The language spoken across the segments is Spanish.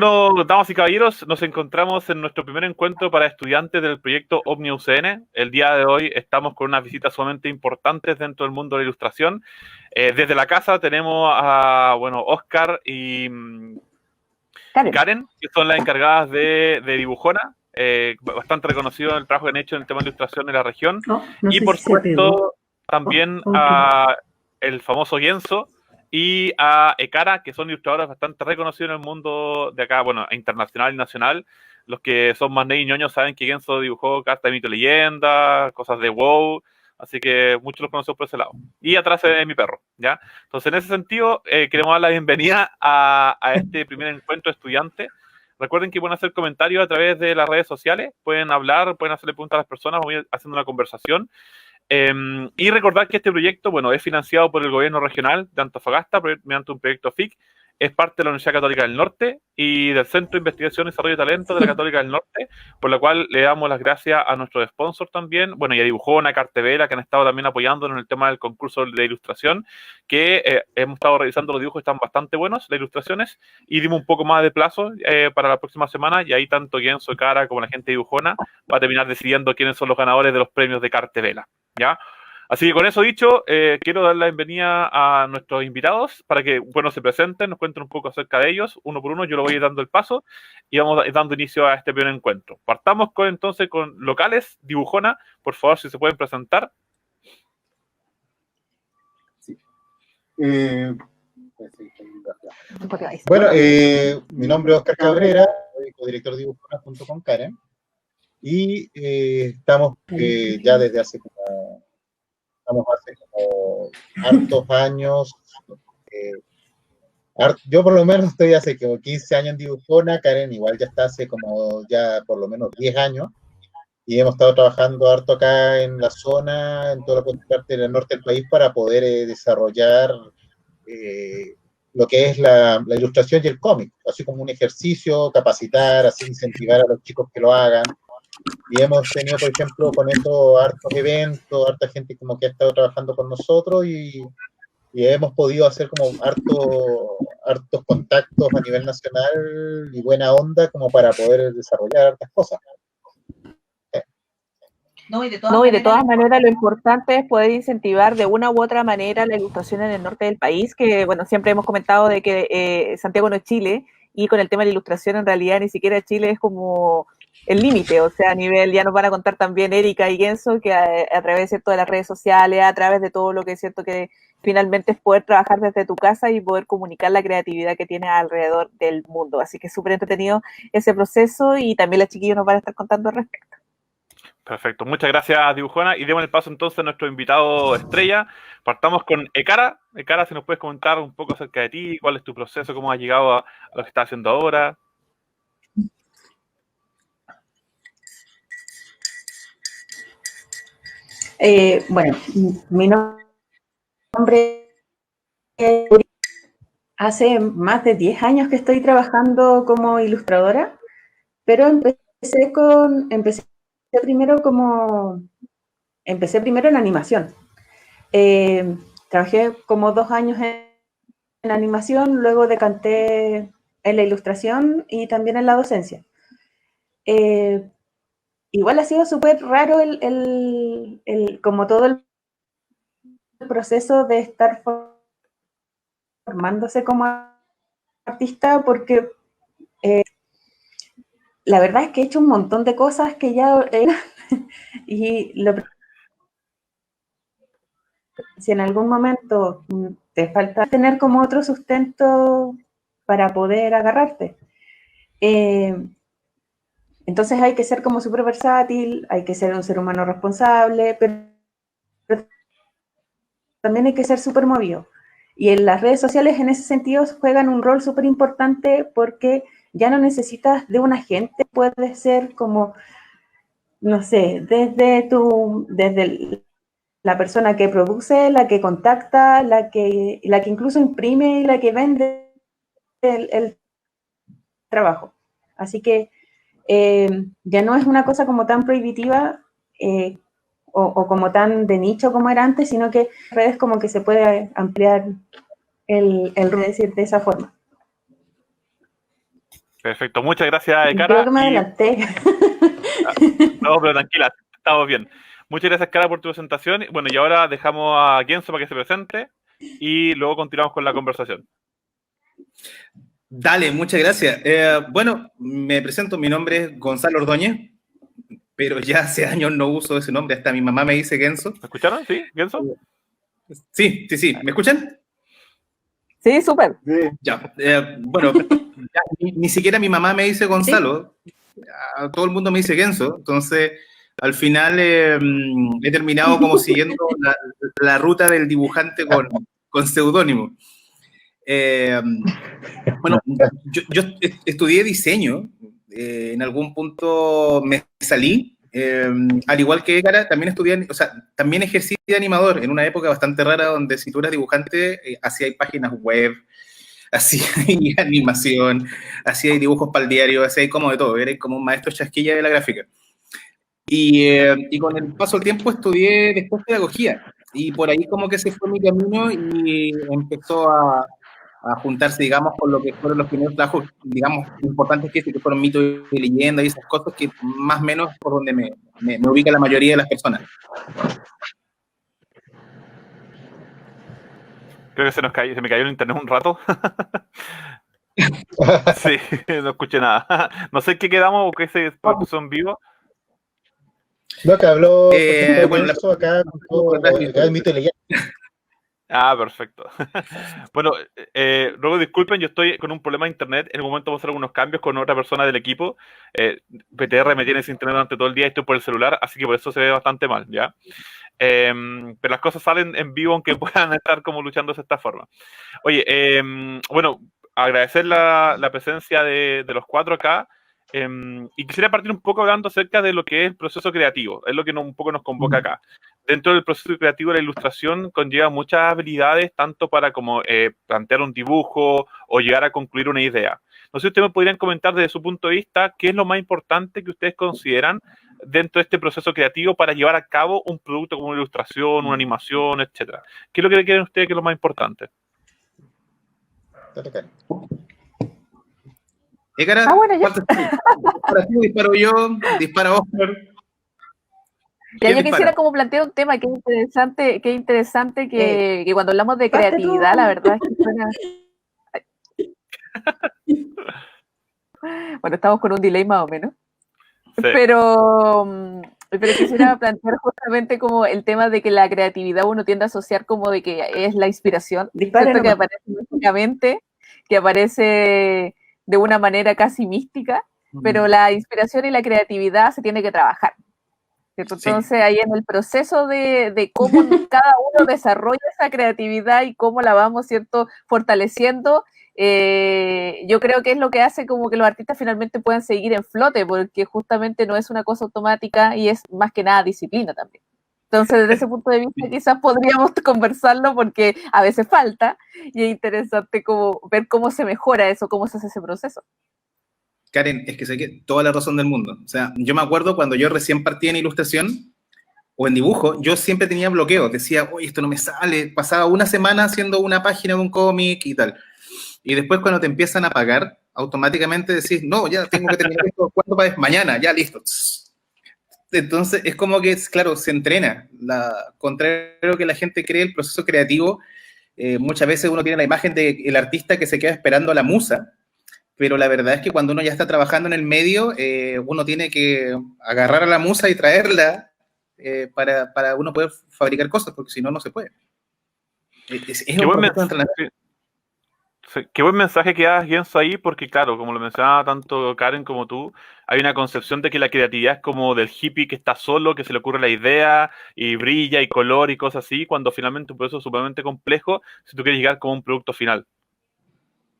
Bueno, damas y caballeros, nos encontramos en nuestro primer encuentro para estudiantes del proyecto OmniUCN. El día de hoy estamos con unas visitas sumamente importantes dentro del mundo de la ilustración. Desde la casa tenemos a, Oscar y Karen, que son las encargadas de Dibujona. Bastante reconocido el trabajo que han hecho en el tema de ilustración en la región. No y sé por si supuesto, también a el famoso Genso y a Ekara, que son ilustradores bastante reconocidos en el mundo de acá, internacional y nacional. Los que son más ney y ñoños saben que Genso dibujó cartas de mito y leyenda, cosas de WoW, así que muchos los conocemos por ese lado. Y atrás es mi perro, ¿ya? Entonces, en ese sentido, queremos dar la bienvenida a este primer encuentro estudiante. Recuerden que pueden hacer comentarios a través de las redes sociales, pueden hablar, pueden hacerle preguntas a las personas, vamos a ir haciendo una conversación. Y recordar que este proyecto, es financiado por el gobierno regional de Antofagasta mediante un proyecto FIC, es parte de la Universidad Católica del Norte y del Centro de Investigación y Desarrollo de Talento de la Católica del Norte, por lo cual le damos las gracias a nuestros sponsors también, y a Dibujona, Cartevela, que han estado también apoyándonos en el tema del concurso de ilustración, que hemos estado revisando los dibujos, están bastante buenos, las ilustraciones, y dimos un poco más de plazo para la próxima semana, y ahí tanto Genso, Cara, como la gente de Dibujona va a terminar decidiendo quiénes son los ganadores de los premios de Cartevela, ¿ya? Así que con eso dicho, quiero dar la bienvenida a nuestros invitados para que, se presenten, nos cuenten un poco acerca de ellos, uno por uno. Yo lo voy a ir dando el paso y vamos dando inicio a este primer encuentro. Partamos entonces con locales. Dibujona, por favor, si se pueden presentar. Sí. Bueno, mi nombre es Oscar Cabrera, soy codirector de Dibujona junto con Karen, y estamos ya desde hace como hartos años. Yo por lo menos estoy hace como 15 años en Dibujona, Karen igual ya está hace como ya por lo menos 10 años, y hemos estado trabajando harto acá en la zona, en toda la parte del norte del país, para poder desarrollar lo que es la ilustración y el cómic, así como un ejercicio, capacitar, así incentivar a los chicos que lo hagan. Y hemos tenido, por ejemplo, con esto hartos eventos, harta gente como que ha estado trabajando con nosotros, y hemos podido hacer como hartos contactos a nivel nacional y buena onda como para poder desarrollar hartas cosas. No, y de todas maneras lo importante es poder incentivar de una u otra manera la ilustración en el norte del país, que siempre hemos comentado de que Santiago no es Chile, y con el tema de la ilustración en realidad ni siquiera Chile es como el límite, o sea, a nivel, ya nos van a contar también Erika y Genso, que a través, ¿cierto?, de las redes sociales, a través de todo lo que es cierto que finalmente es poder trabajar desde tu casa y poder comunicar la creatividad que tienes alrededor del mundo, así que es súper entretenido ese proceso, y también las chiquillos nos van a estar contando al respecto. Perfecto, muchas gracias, Dibujona, y demos el paso entonces a nuestro invitado estrella. Partamos con Ekara. Ekara, si nos puedes comentar un poco acerca de ti, cuál es tu proceso, cómo has llegado a lo que estás haciendo ahora. Bueno, mi nombre es... Hace más de 10 años que estoy trabajando como ilustradora, pero empecé primero en animación. Trabajé como 2 años en animación, luego decanté en la ilustración y también en la docencia. Igual ha sido súper raro como todo el proceso de estar formándose como artista, porque la verdad es que he hecho un montón de cosas que ya y si en algún momento te falta tener como otro sustento para poder agarrarte, entonces hay que ser como súper versátil, hay que ser un ser humano responsable, pero también hay que ser súper movido. Y en las redes sociales en ese sentido juegan un rol súper importante, porque ya no necesitas de un agente, puede ser como, no sé, desde la persona que produce, la que contacta, la que incluso imprime y la que vende el trabajo. Así que ya no es una cosa como tan prohibitiva o como tan de nicho como era antes, sino que en redes como que se puede ampliar el decir de esa forma. Perfecto, muchas gracias, Creo Ekara. que me adelanté. No, pero tranquila, estamos bien. Muchas gracias, Ekara, por tu presentación. Bueno, y ahora dejamos a Genso para que se presente y luego continuamos con la conversación. Dale, muchas gracias. Bueno, me presento, mi nombre es Gonzalo Ordóñez, pero ya hace años no uso ese nombre, hasta mi mamá me dice Genso. ¿Me escucharon? ¿Sí, Genso? Sí, ¿me escuchan? Sí, súper. Ya, bueno, ya, ni siquiera mi mamá me dice Gonzalo, todo el mundo me dice Genso, entonces al final he terminado como siguiendo la ruta del dibujante con seudónimo. Bueno, yo estudié diseño, en algún punto me salí, al igual que Ekara, también estudié, o sea, también ejercí de animador en una época bastante rara donde si tú eras dibujante, hacía páginas web, hacía animación, hacía dibujos para el diario, hacía como de todo, era como un maestro chasquilla de la gráfica. Y con el paso del tiempo estudié después pedagogía, y por ahí como que se fue mi camino y empezó a juntarse, digamos, con lo que fueron los primeros trabajos, digamos, importantes que fueron mitos y leyendas y esas cosas que más o menos por donde me ubica la mayoría de las personas. Creo que se me cayó el internet un rato. Sí, no escuché nada. No sé en qué quedamos o qué se puso en vivo. Lo que habló bueno, acá el mito y leyenda. Ah, perfecto. Bueno, luego disculpen, yo estoy con un problema de internet. En un momento vamos a hacer algunos cambios con otra persona del equipo. PTR me tiene sin internet durante todo el día y estoy por el celular, así que por eso se ve bastante mal, ¿ya? Pero las cosas salen en vivo aunque puedan estar como luchando de esta forma. Oye, bueno, agradecer la presencia de los cuatro acá. Y quisiera partir un poco hablando acerca de lo que es el proceso creativo, es lo que un poco nos convoca acá. Dentro del proceso creativo, la ilustración conlleva muchas habilidades, tanto para como plantear un dibujo o llegar a concluir una idea. No sé si ustedes me podrían comentar desde su punto de vista qué es lo más importante que ustedes consideran dentro de este proceso creativo para llevar a cabo un producto como una ilustración, una animación, etcétera. ¿Qué es lo que creen ustedes que es lo más importante? Ekara, bueno, disparo yo, dispara Oscar. Ya yo quisiera como plantear un tema que es interesante que cuando hablamos de creatividad, la verdad es que suena... Bueno, estamos con un delay más o menos. Sí. Pero quisiera plantear justamente como el tema de que la creatividad uno tiende a asociar como de que es la inspiración, ¿cierto? Que aparece mágicamente, que aparece de una manera casi mística, pero la inspiración y la creatividad se tiene que trabajar. ¿Cierto? Entonces, sí, ahí en el proceso de cómo cada uno desarrolla esa creatividad y cómo la vamos, ¿cierto?, fortaleciendo, yo creo que es lo que hace como que los artistas finalmente puedan seguir en flote, porque justamente no es una cosa automática y es más que nada disciplina también. Entonces, desde ese punto de vista, quizás podríamos conversarlo porque a veces falta y es interesante como ver cómo se mejora eso, cómo se hace ese proceso. Karen, es que sé que toda la razón del mundo. O sea, yo me acuerdo cuando yo recién partí en ilustración o en dibujo, yo siempre tenía bloqueos. Decía, oye, esto no me sale. Pasaba una semana haciendo una página de un cómic y tal. Y después cuando te empiezan a pagar, automáticamente decís, no, ya tengo que terminar esto. ¿Cuándo pagues? Mañana, ya listo. Entonces, es como que, claro, se entrena. Contrario a que la gente cree, el proceso creativo, muchas veces uno tiene la imagen del artista que se queda esperando a la musa, pero la verdad es que cuando uno ya está trabajando en el medio, uno tiene que agarrar a la musa y traerla para uno poder fabricar cosas, porque si no, no se puede. Es un proceso de entrenamiento. Qué buen mensaje que das, Genso, ahí, porque claro, como lo mencionaba tanto Karen como tú, hay una concepción de que la creatividad es como del hippie que está solo, que se le ocurre la idea y brilla y color y cosas así, cuando finalmente un proceso es sumamente complejo si tú quieres llegar como un producto final.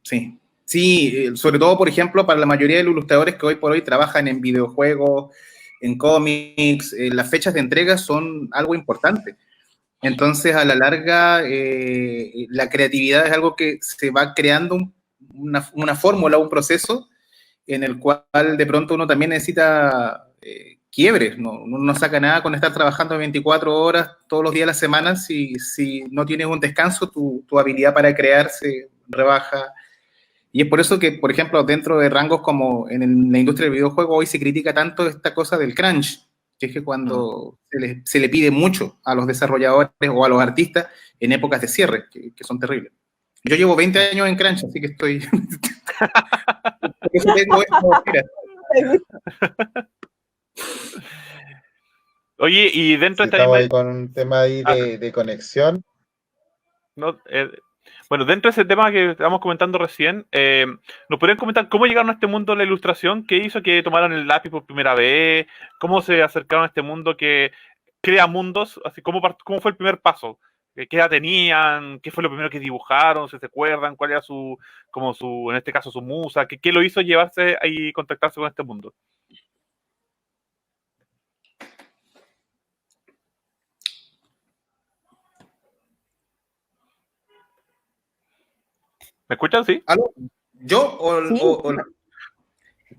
Sí. Sí, sobre todo, por ejemplo, para la mayoría de los ilustradores que hoy por hoy trabajan en videojuegos, en cómics, las fechas de entrega son algo importante. Entonces, a la larga, la creatividad es algo que se va creando una fórmula, un proceso en el cual de pronto uno también necesita quiebres. Uno no saca nada con estar trabajando 24 horas todos los días de la semana. Si no tienes un descanso, tu habilidad para crear se rebaja. Y es por eso que, por ejemplo, dentro de rangos como en la industria del videojuego, hoy se critica tanto esta cosa del crunch, que es que cuando se le pide mucho a los desarrolladores o a los artistas en épocas de cierre, que son terribles. Yo llevo 20 años en crunch, así que estoy... Por eso tengo esto, mira. Oye, y dentro de esta Estamos misma... ahí con un tema ahí de conexión. No, bueno, dentro de ese tema que estábamos comentando recién, ¿nos podrían comentar cómo llegaron a este mundo de la ilustración? ¿Qué hizo que tomaran el lápiz por primera vez? ¿Cómo se acercaron a este mundo que crea mundos? Así, ¿cómo fue el primer paso? ¿Qué edad tenían? ¿Qué fue lo primero que dibujaron? ¿Se acuerdan? ¿Cuál era en este caso, su musa? ¿Qué lo hizo llevarse y contactarse con este mundo? ¿Me escuchan? ¿Sí? ¿Aló? ¿Yo Sí.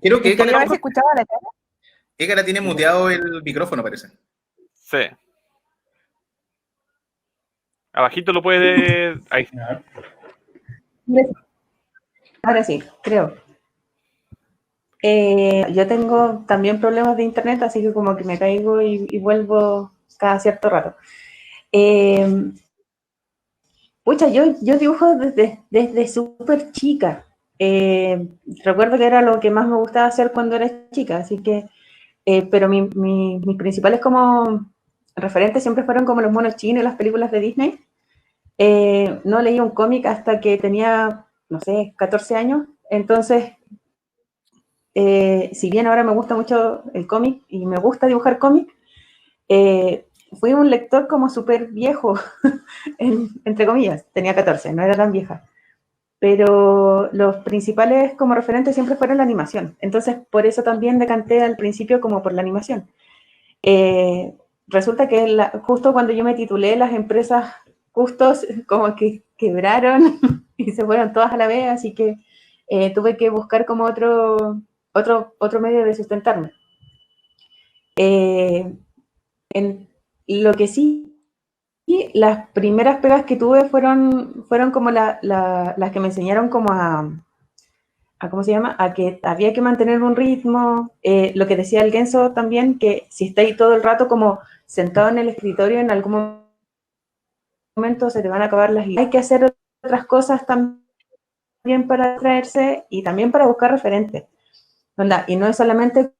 Creo que ¿Quería haberse escuchado a la cara? Ekara tiene muteado el micrófono, parece. Sí. Abajito lo puede... Ahí. Ahora sí, creo. Yo tengo también problemas de internet, así que como que me caigo y vuelvo cada cierto rato. Pucha, yo dibujo desde súper chica. Recuerdo que era lo que más me gustaba hacer cuando era chica, así que, pero mis principales como referentes siempre fueron como los monos chinos y las películas de Disney. No leí un cómic hasta que tenía, no sé, 14 años, entonces, si bien ahora me gusta mucho el cómic y me gusta dibujar cómic, fui un lector como súper viejo, entre comillas, tenía 14, no era tan vieja, pero los principales como referentes siempre fueron la animación, entonces por eso también decanté al principio como por la animación. Resulta que justo cuando yo me titulé, las empresas justos como que quebraron y se fueron todas a la vez, así que tuve que buscar como otro medio de sustentarme. Lo que sí, las primeras pegas que tuve fueron como las que me enseñaron como a ¿cómo se llama? A que había que mantener un ritmo, lo que decía el Genso también, que si está ahí todo el rato como sentado en el escritorio, en algún momento se te van a acabar las ideas. Hay que hacer otras cosas también para distraerse y también para buscar referentes. ¿Verdad? Y no es solamente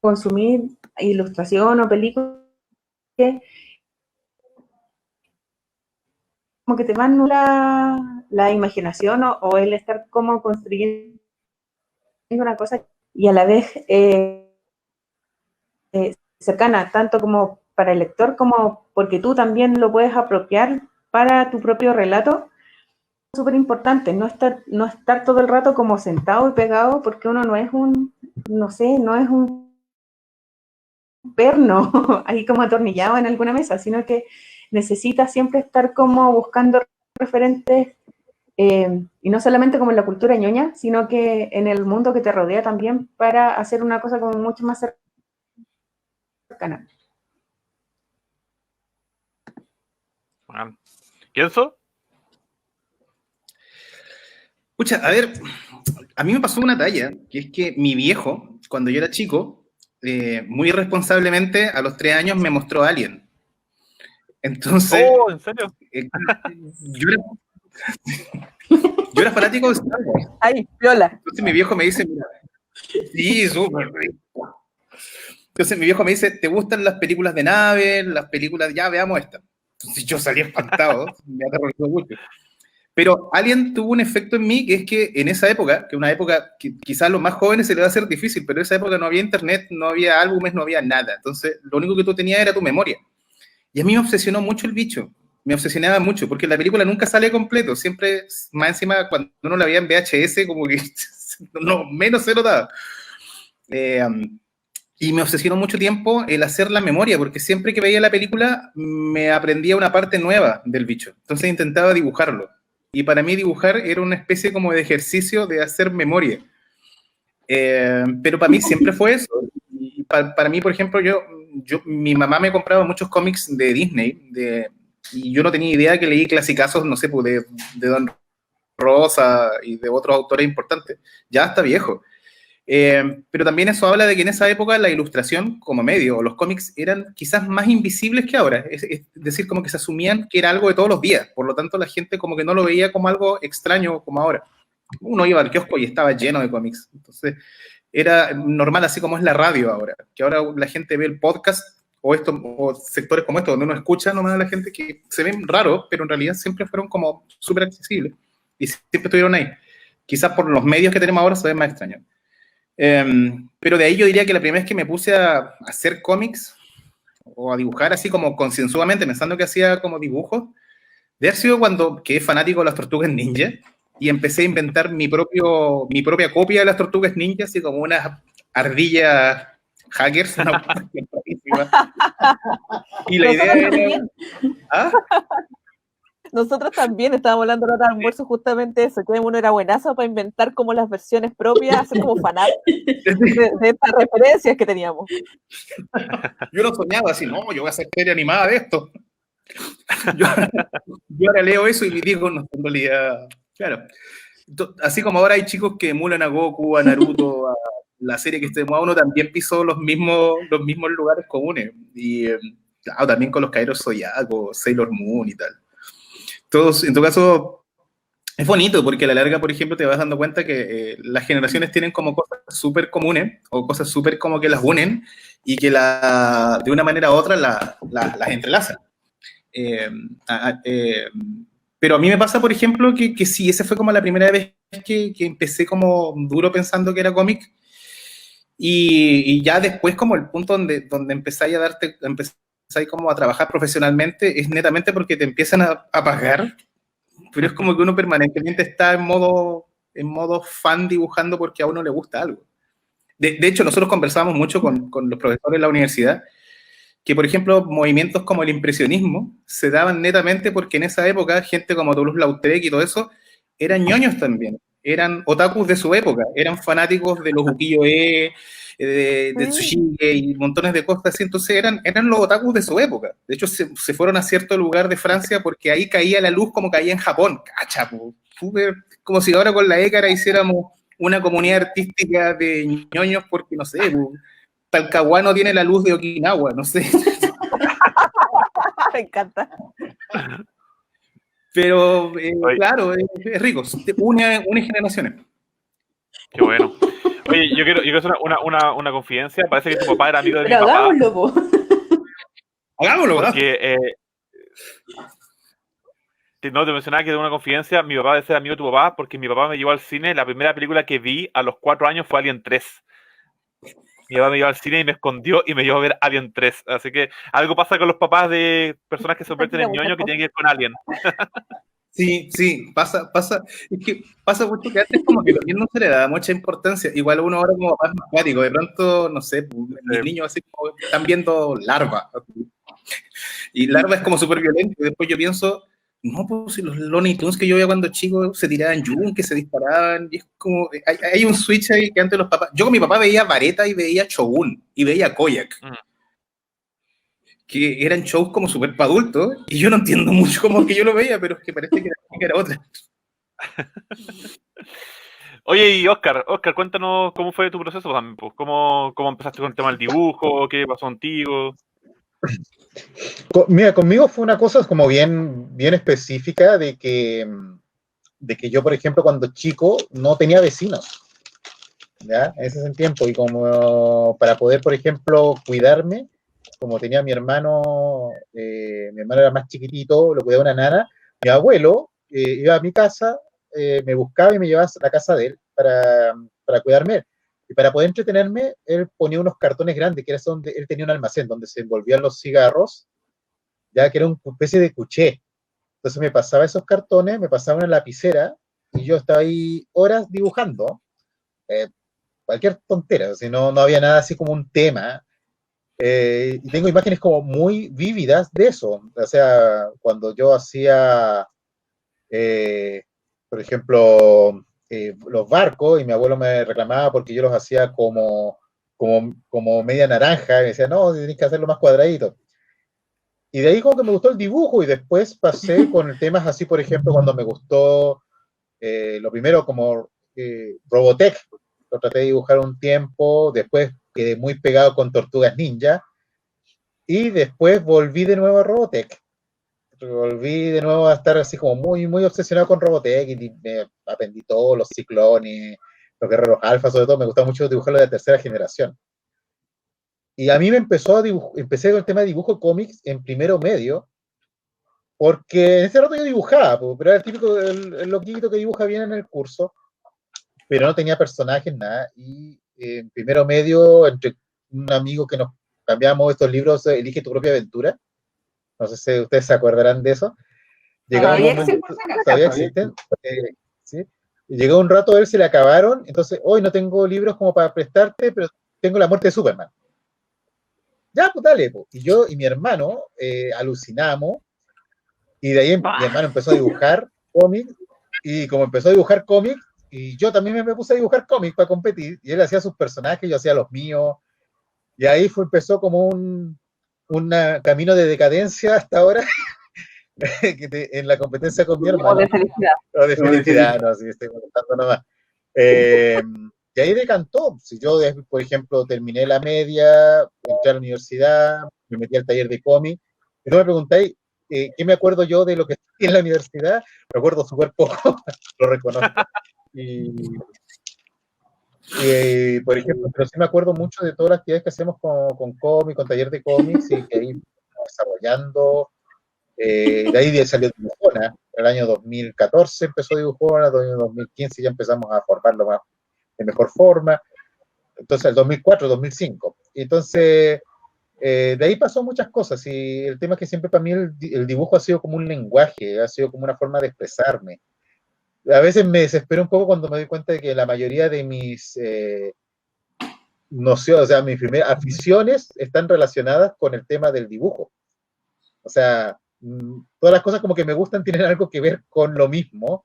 consumir ilustración o películas, como que te van la imaginación o el estar como construyendo una cosa y a la vez cercana, tanto como para el lector como porque tú también lo puedes apropiar para tu propio relato. Es súper importante no estar todo el rato como sentado y pegado, porque uno no es no es un perno ahí como atornillado en alguna mesa, sino que necesita siempre estar como buscando referentes, y no solamente como en la cultura ñoña, sino que en el mundo que te rodea también, para hacer una cosa como mucho más cercana. ¿Pienso? Escucha, a ver, a mí me pasó una talla, que es que mi viejo, cuando yo era chico, muy irresponsablemente, a los 3 años me mostró Alien. Entonces... Oh, ¿en serio? Yo era fanático de Star Wars. Ay, viola. Entonces mi viejo me dice, mira, sí, súper rico. Entonces mi viejo me dice, ¿te gustan las películas de naves? Las películas, ya veamos esta. Entonces yo salí espantado, me aterrorizó mucho. Pero Alien tuvo un efecto en mí, que es que en esa época, que una época que quizás a los más jóvenes se les va a hacer difícil, pero en esa época no había internet, no había álbumes, no había nada. Entonces lo único que tú tenías era tu memoria. Y a mí me obsesionó mucho el bicho. Me obsesionaba mucho, porque la película nunca sale completo. Siempre, más encima, cuando uno la veía en VHS, como que no, menos se notaba. Y me obsesionó mucho tiempo el hacer la memoria, porque siempre que veía la película me aprendía una parte nueva del bicho. Entonces intentaba dibujarlo. Y para mí dibujar era una especie como de ejercicio de hacer memoria. Pero para mí siempre fue eso. Y para mí, por ejemplo, mi mamá me compraba muchos cómics de Disney, y yo no tenía idea que leí clasicazos, no sé, de Don Rosa y de otros autores importantes, ya está viejo. Pero también eso habla de que en esa época la ilustración como medio, o los cómics, eran quizás más invisibles que ahora. Es decir, como que se asumían que era algo de todos los días. Por lo tanto, la gente como que no lo veía como algo extraño como ahora. Uno iba al kiosco y estaba lleno de cómics. Entonces, era normal, así como es la radio ahora. Que ahora la gente ve el podcast o sectores como estos, donde uno escucha nomás a la gente que se ven raros, pero en realidad siempre fueron como súper accesibles. Y siempre estuvieron ahí. Quizás por los medios que tenemos ahora se ven más extraños. Pero de ahí yo diría que la primera vez que me puse a hacer cómics o a dibujar así como concienzudamente, pensando que hacía como dibujos, de haber sido cuando quedé fanático de las Tortugas Ninja y empecé a inventar mi propia copia de las Tortugas Ninja, así como unas ardillas hackers. Y la idea era... ¿Ah? Nosotros también estábamos hablando en el almuerzo justamente eso, que uno era buenazo para inventar como las versiones propias, hacer como fanart de estas referencias que teníamos. Yo no soñaba así, no, yo voy a hacer serie animada de esto. Yo ahora leo eso y digo, no, en realidad, claro. Así como ahora hay chicos que emulan a Goku, a Naruto, a la serie que esté de moda, uno también pisó los mismos lugares comunes. Y claro, también con los Caballeros Zodiaco, Sailor Moon y tal. Todos, en tu caso, es bonito porque a la larga, por ejemplo, te vas dando cuenta que las generaciones tienen como cosas súper comunes o cosas súper como que las unen y que de una manera u otra las entrelazan. Pero a mí me pasa, por ejemplo, que sí, esa fue como la primera vez que empecé como duro pensando que era cómic y ya después como el punto donde empezáis como a trabajar profesionalmente es netamente porque te empiezan a pagar, pero es como que uno permanentemente está en modo fan dibujando porque a uno le gusta algo. De hecho, nosotros conversábamos mucho con los profesores de la universidad que, por ejemplo, movimientos como el impresionismo se daban netamente porque en esa época gente como Toulouse-Lautrec y todo eso eran ñoños también, eran otakus de su época, eran fanáticos de los ukiyo-e, de Tsushige y montones de cosas así, entonces eran los otakus de su época. De hecho, se fueron a cierto lugar de Francia porque ahí caía la luz como caía en Japón. Cacha, como si ahora con la Écara hiciéramos una comunidad artística de ñoños porque, no sé, Talcahuano tiene la luz de Okinawa, no sé. Me encanta. Pero, claro, es rico, une generaciones. Qué bueno. Oye, yo quiero hacer una confidencia. Parece que tu papá era amigo de mi Pero papá. hagámoslo, po. Hagámoslo, ¿verdad? Porque, no, te mencionaba que era una confidencia. Mi papá debe ser amigo de tu papá porque mi papá me llevó al cine. La primera película que vi a los 4 años fue Alien 3. Mi papá me llevó al cine y me escondió y me llevó a ver Alien 3. Así que algo pasa con los papás de personas que se convierten en ñoños que tienen que ir con Alien. Sí, pasa, es que pasa mucho que antes como que también no se le da mucha importancia, igual uno ahora como más matemático, de pronto, no sé, mis niños así como están viendo Larva, y Larva es como súper violento, y después yo pienso, no, pues si los Looney Tunes que yo veía cuando chico se tiraban yunque, se disparaban, y es como, hay un switch ahí que antes los papás, yo con mi papá veía Vareta y veía Shogun, y veía Koyak. Que eran shows como súper para adultos, y yo no entiendo mucho cómo que yo lo veía, pero es que parece que era otra. Oye, y Oscar, cuéntanos cómo fue tu proceso también, pues, cómo empezaste con el tema del dibujo, qué pasó contigo. Mira, conmigo fue una cosa como bien específica de que yo, por ejemplo, cuando chico no tenía vecinos, ¿ya? Ese es el tiempo, y como para poder, por ejemplo, cuidarme, como tenía mi hermano era más chiquitito, lo cuidaba una nana, mi abuelo iba a mi casa, me buscaba y me llevaba a la casa de él para cuidarme. Y para poder entretenerme, él ponía unos cartones grandes, que era donde él tenía un almacén, donde se envolvían los cigarros, ya que era una especie de cuché. Entonces me pasaba esos cartones, me pasaba una lapicera, y yo estaba ahí horas dibujando, cualquier tontera, si no había nada así como un tema. Y tengo imágenes como muy vívidas de eso. O sea, cuando yo hacía, por ejemplo, los barcos, y mi abuelo me reclamaba porque yo los hacía como media naranja, y me decía, no, tienes que hacerlo más cuadradito. Y de ahí como que me gustó el dibujo, y después pasé con temas así, por ejemplo, cuando me gustó Lo primero como Robotech, lo traté de dibujar un tiempo, después quedé muy pegado con Tortugas Ninja, y después volví de nuevo a Robotech. Volví de nuevo a estar así como muy, muy obsesionado con Robotech, y me aprendí todos los ciclones, los guerreros alfa, sobre todo me gustaba mucho dibujarlo de la tercera generación. Y a mí me empecé con el tema de dibujo cómics en primero medio, porque en ese rato yo dibujaba, pero era el típico, el loquito que dibuja bien en el curso, pero no tenía personajes, nada, y en primero medio, entre un amigo que nos cambiamos estos libros, Elige tu propia aventura, no sé si ustedes se acordarán de eso, llegaba un momento, todavía existen, ¿sí? Y llegó un rato a ver si le acabaron, entonces hoy no tengo libros como para prestarte, pero tengo La muerte de Superman. Ya, pues dale, pues. Y yo y mi hermano alucinamos, y de ahí mi hermano empezó a dibujar cómics, y como empezó a dibujar cómics, y yo también me puse a dibujar cómics para competir, y él hacía sus personajes, yo hacía los míos, y ahí empezó como un camino de decadencia hasta ahora, en la competencia con mi hermano. O de felicidad. O de felicidad, no, sí, estoy contando nomás. Y ahí decantó. Si yo, por ejemplo, terminé la media, entré a la universidad, me metí al taller de cómic, y no me preguntáis qué me acuerdo yo de lo que estudié en la universidad, me acuerdo súper poco, lo reconozco. Por ejemplo, pero sí me acuerdo mucho de todas las actividades que hacemos con cómic, con taller de cómics, y que ahí estamos desarrollando. De ahí salió Dibujona, en el año 2014 empezó Dibujona, en el año 2015 ya empezamos a formarlo más de mejor forma, entonces el 2004, 2005. Entonces, de ahí pasó muchas cosas, y el tema es que siempre para mí el dibujo ha sido como un lenguaje, ha sido como una forma de expresarme. A veces me desespero un poco cuando me doy cuenta de que la mayoría de mis nociones, o sea, mis primeras aficiones están relacionadas con el tema del dibujo. O sea, todas las cosas como que me gustan tienen algo que ver con lo mismo.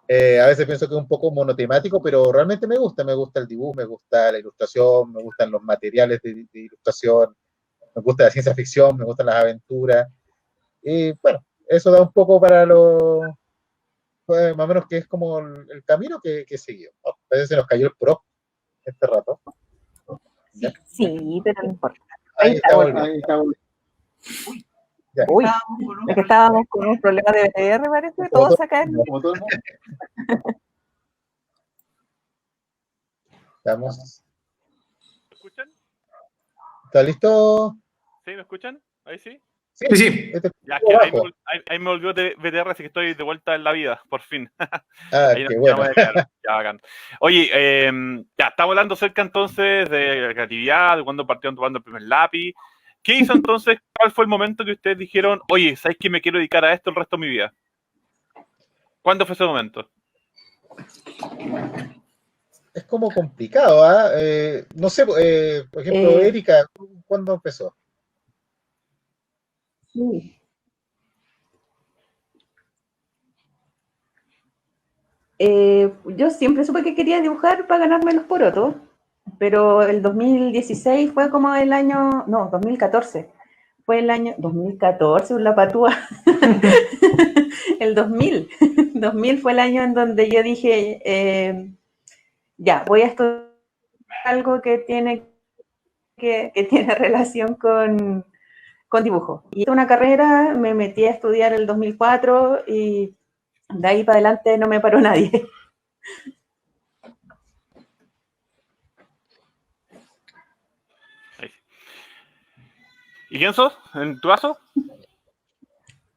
A veces pienso que es un poco monotemático, pero realmente me gusta el dibujo, me gusta la ilustración, me gustan los materiales de ilustración, me gusta la ciencia ficción, me gustan las aventuras. Y bueno, eso da un poco para más o menos que es como el camino que seguió. A veces se nos cayó el pro este rato. ¿Ya? Sí, pero no importa. Ahí está volviendo. Uy, es que estábamos con un problema de BTR, parece, todos acá. Estamos. ¿Me escuchan? ¿Está listo? ¿Sí? ¿Me escuchan? ¿Ahí sí? Sí, sí. Ya, que ahí me volvió de BTR, así que estoy de vuelta en la vida, por fin. Qué bueno. Ya, bacán. Oye, ya, estamos hablando cerca entonces de creatividad, de cuando partieron tomando el primer lápiz. ¿Qué hizo entonces? ¿Cuál fue el momento que ustedes dijeron, oye, ¿sabes que me quiero dedicar a esto el resto de mi vida? ¿Cuándo fue ese momento? Es como complicado, ¿ah? No sé, por ejemplo, Erika, ¿cuándo empezó? Sí. Yo siempre supe que quería dibujar para ganarme los porotos, pero el 2016 fue como el año, no, 2014, fue el año, 2014, la patúa, el 2000 fue el año en donde yo dije, ya, voy a estudiar algo que tiene relación con dibujo. Y hice una carrera, me metí a estudiar el 2004 y de ahí para adelante no me paró nadie. ¿Y Genso? ¿En tu caso?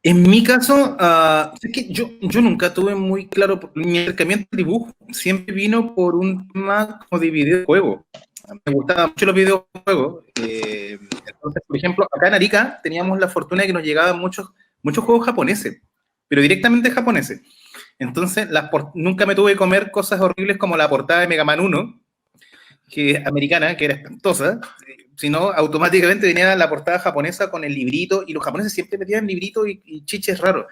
En mi caso, es que yo nunca tuve muy claro mi acercamiento al dibujo. Siempre vino por un tema como de videojuego. Me gustaban mucho los videojuegos. Entonces, por ejemplo, acá en Arica teníamos la fortuna de que nos llegaban muchos juegos japoneses, pero directamente japoneses. Entonces, nunca me tuve que comer cosas horribles como la portada de Mega Man 1, que es americana, que era espantosa, sino automáticamente venía la portada japonesa con el librito, y los japoneses siempre metían libritos y chiches raros.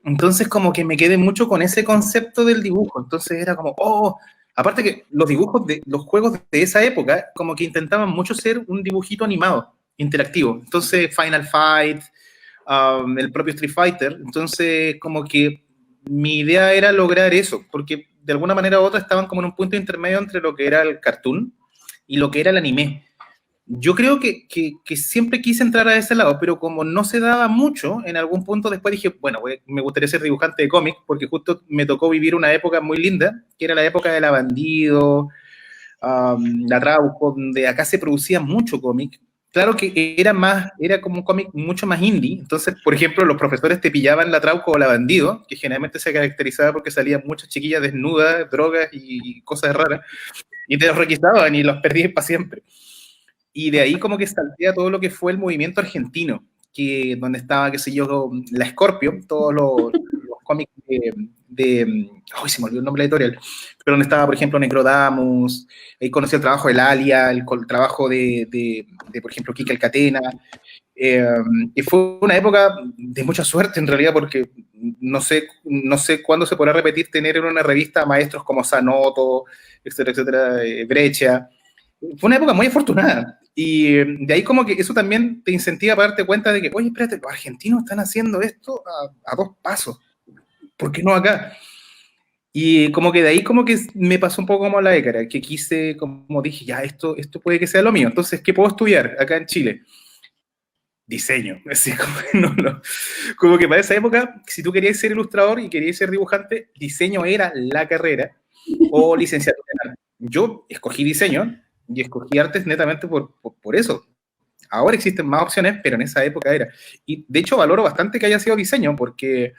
Entonces, como que me quedé mucho con ese concepto del dibujo. Entonces era como, aparte que los dibujos de los juegos de esa época, como que intentaban mucho ser un dibujito animado, interactivo. Entonces, Final Fight, el propio Street Fighter. Entonces, como que mi idea era lograr eso, porque de alguna manera u otra estaban como en un punto intermedio entre lo que era el cartoon y lo que era el anime. Yo creo que siempre quise entrar a ese lado, pero como no se daba mucho, en algún punto después dije, bueno, me gustaría ser dibujante de cómics, porque justo me tocó vivir una época muy linda, que era la época de La Bandido, La Trauco, donde acá se producía mucho cómic. Claro que era como un cómic mucho más indie, entonces, por ejemplo, los profesores te pillaban La Trauco o La Bandido, que generalmente se caracterizaba porque salían muchas chiquillas desnudas, drogas y cosas raras, y te los requisaban y los perdías para siempre. Y de ahí como que saltea todo lo que fue el movimiento argentino, que donde estaba, qué sé yo, la Scorpio, todos los cómics ay, se me olvidó el nombre de la editorial, pero donde estaba, por ejemplo, Necrodamus, ahí conocí el trabajo de Lalia, el trabajo de por ejemplo, Kike Alcatena, y fue una época de mucha suerte en realidad, porque no sé cuándo se podrá repetir tener en una revista maestros como Sanoto, etcétera, etcétera, Breccia. Fue una época muy afortunada. Y de ahí como que eso también te incentiva para darte cuenta de que, oye, espérate, los argentinos están haciendo esto a dos pasos. ¿Por qué no acá? Y como que de ahí como que me pasó un poco como la écara, que quise, como dije, ya, esto puede que sea lo mío. Entonces, ¿qué puedo estudiar acá en Chile? Diseño. Así como que para esa época, si tú querías ser ilustrador y querías ser dibujante, diseño era la carrera o licenciatura en arte. Yo escogí diseño y escogí artes netamente por eso. Ahora existen más opciones, pero en esa época era. Y de hecho valoro bastante que haya sido diseño porque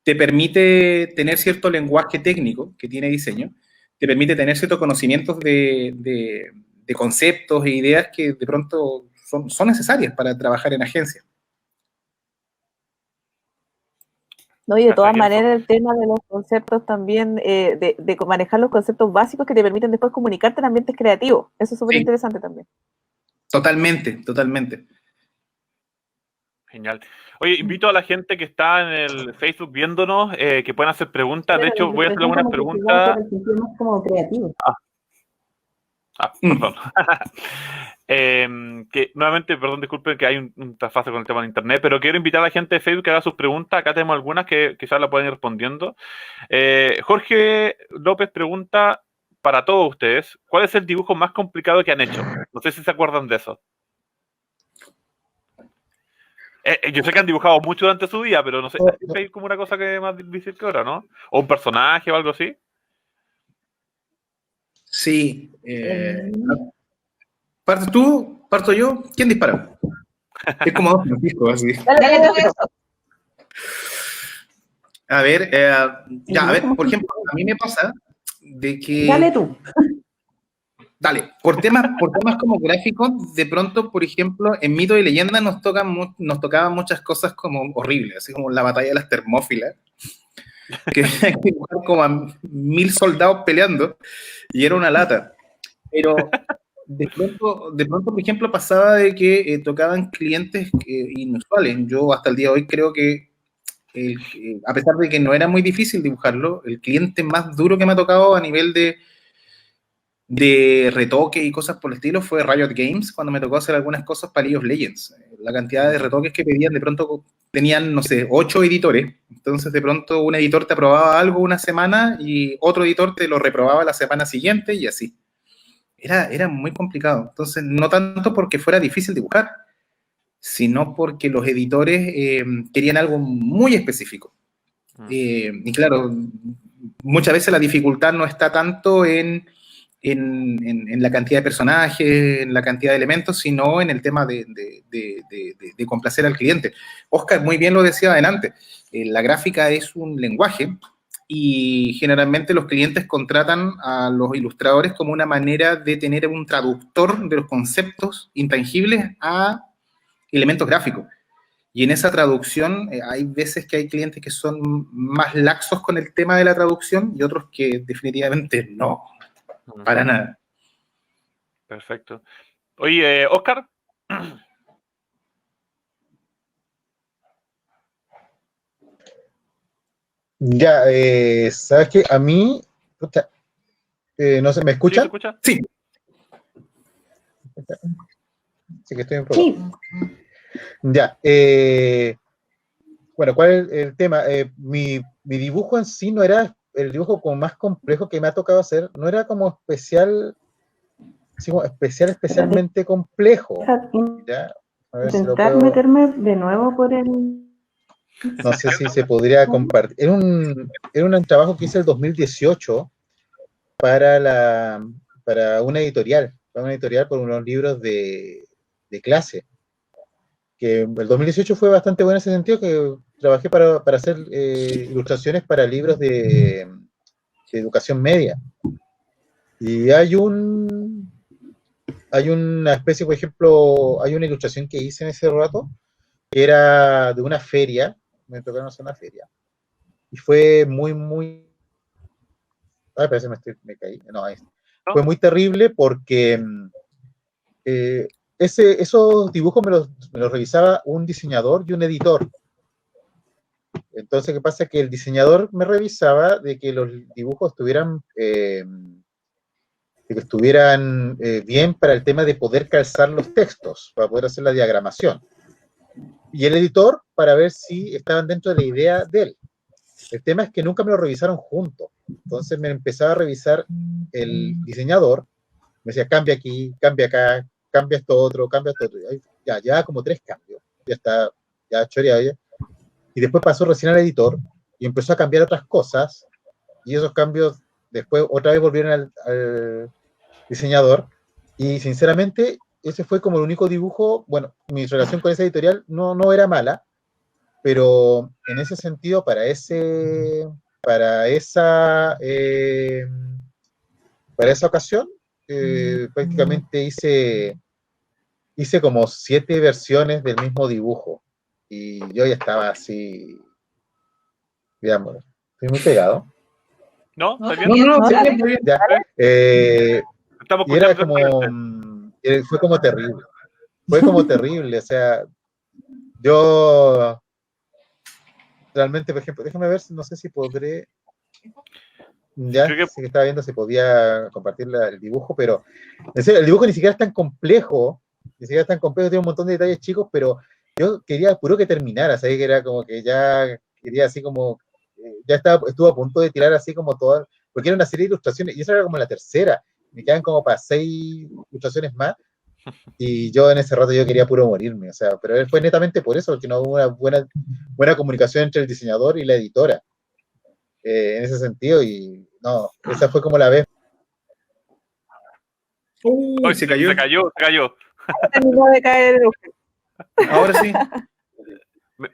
te permite tener cierto lenguaje técnico que tiene diseño, te permite tener ciertos conocimientos de conceptos e ideas que de pronto son necesarias para trabajar en agencias. No, y de todas maneras el tema de los conceptos también, de manejar los conceptos básicos que te permiten después comunicarte en ambientes creativos. Eso es súper interesante también. Totalmente, totalmente. Genial. Oye, invito a la gente que está en el Facebook viéndonos que puedan hacer preguntas. De hecho, voy a hacer algunas preguntas. Como creativo. Perdón. Que nuevamente, perdón, disculpen que hay un trasfase con el tema de internet, pero quiero invitar a la gente de Facebook que haga sus preguntas. Acá tenemos algunas que quizás la pueden ir respondiendo. Jorge López pregunta para todos ustedes, ¿cuál es el dibujo más complicado que han hecho? No sé si se acuerdan de eso. Yo sé que han dibujado mucho durante su vida, pero no sé si hay como una cosa que es más difícil que otra, ¿no? O un personaje o algo así. Sí. ¿Parto tú? ¿Parto yo? ¿Quién dispara? Es como dos Francisco, así. Dale tú eso. A ver, por ejemplo, a mí me pasa de que... Dale tú. Dale, por temas como gráficos, de pronto, por ejemplo, en Mito y Leyenda nos tocaban muchas cosas como horribles, así como la batalla de las Termófilas, que hay que dibujar como a 1000 soldados peleando, y era una lata. Pero de pronto, por ejemplo, pasaba de que tocaban clientes inusuales. Yo hasta el día de hoy creo que, a pesar de que no era muy difícil dibujarlo, el cliente más duro que me ha tocado a nivel de retoque y cosas por el estilo fue Riot Games, cuando me tocó hacer algunas cosas para League of Legends. La cantidad de retoques que pedían, de pronto tenían, no sé, 8 editores, entonces de pronto un editor te aprobaba algo una semana y otro editor te lo reprobaba la semana siguiente y así. Era muy complicado. Entonces, no tanto porque fuera difícil dibujar, sino porque los editores querían algo muy específico. Y claro, muchas veces la dificultad no está tanto en la cantidad de personajes, en la cantidad de elementos, sino en el tema de complacer al cliente. Oscar muy bien lo decía adelante, la gráfica es un lenguaje y generalmente los clientes contratan a los ilustradores como una manera de tener un traductor de los conceptos intangibles a elementos gráficos. Y en esa traducción hay veces que hay clientes que son más laxos con el tema de la traducción y otros que definitivamente no. Para nada. Perfecto. Oye, Oscar. Ya, ¿sabes qué? A mí, no sé, ¿me escuchan? ¿Sí, escucha? Sí. Sí, que estoy en programa. Sí. Ya, bueno, ¿cuál es el tema? Mi mi dibujo en sí no era el dibujo como más complejo que me ha tocado hacer, no era como especial, así como especialmente complejo. ¿Ya? A ver si lo Intentar puedo... meterme de nuevo por el... No sé si se podría compartir. Era un trabajo que hice el 2018 para una editorial, por unos libros de clase. Que el 2018 fue bastante bueno en ese sentido, que trabajé para hacer ilustraciones para libros de educación media. Y hay una especie, por ejemplo, hay una ilustración que hice en ese rato, que era de una feria, me tocaron hacer una feria, y fue muy, ay, parece que me caí, no, ahí está. Fue muy terrible porque esos dibujos me los revisaba un diseñador y un editor. Entonces, ¿qué pasa? Que el diseñador me revisaba de que los dibujos estuvieran bien para el tema de poder calzar los textos, para poder hacer la diagramación. Y el editor para ver si estaban dentro de la idea de él. El tema es que nunca me lo revisaron juntos. Entonces me empezaba a revisar el diseñador, me decía, cambia aquí, cambia acá, cambia esto otro. Ya como 3 cambios. Ya está, ya choreado ya. Y después pasó recién al editor y empezó a cambiar otras cosas, y esos cambios después otra vez volvieron al diseñador, y sinceramente ese fue como el único dibujo. Bueno, mi relación con esa editorial no era mala, pero en ese sentido, para esa ocasión, prácticamente hice como 7 versiones del mismo dibujo, y yo ya estaba así, digamos, estoy muy pegado. ¿No? ¿Está bien? No, Sí, está bien. ya. Estamos Y era escuchando. fue como terrible, o sea, yo realmente, por ejemplo, déjame ver, no sé si podré, ya, Creo que- sí que estaba viendo si podía compartir el dibujo, pero en serio, el dibujo ni siquiera es tan complejo, tiene un montón de detalles chicos, pero yo quería puro que terminara, ¿sabes? Que era como que ya quería así como, estuvo a punto de tirar así como todas, porque era una serie de ilustraciones, y esa era como la tercera, me quedan como para 6 ilustraciones más, y yo en ese rato yo quería puro morirme, o sea, pero fue netamente por eso, porque no hubo una buena comunicación entre el diseñador y la editora, en ese sentido, y no, esa fue como la vez. Uy, se cayó. Se cayó. Terminó de caer el... Ahora sí.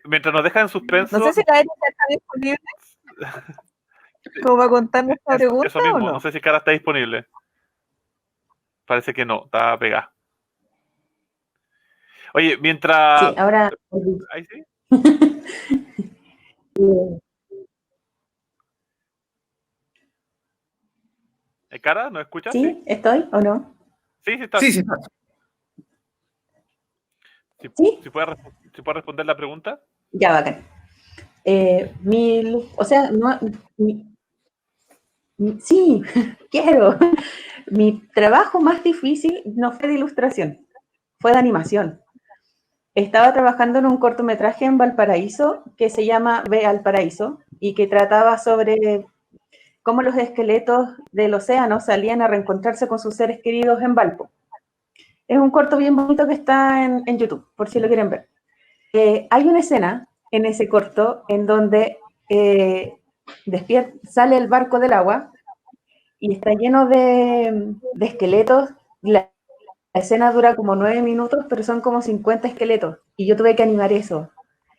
Mientras nos deja en suspenso, No sé si la Erika está disponible como para contarnos esta pregunta eso mismo, o no sé si Cara está disponible. Parece que no, está pegada. Oye, mientras... Sí, ahora... ¿Ahí sí? ¿Cara, nos escuchas? ¿Sí? ¿Estoy o no? Sí, está. Sí, sí, está. ¿Sí? Si puede responder la pregunta. Ya, bacán. O sea, no, sí, quiero. Mi trabajo más difícil no fue de ilustración, fue de animación. Estaba trabajando en un cortometraje en Valparaíso que se llama Ve al Paraíso y que trataba sobre cómo los esqueletos del océano salían a reencontrarse con sus seres queridos en Valpo. Es un corto bien bonito que está en YouTube, por si lo quieren ver. Hay una escena en ese corto en donde sale el barco del agua y está lleno de esqueletos. La escena dura como 9 minutos, pero son como 50 esqueletos. Y yo tuve que animar eso.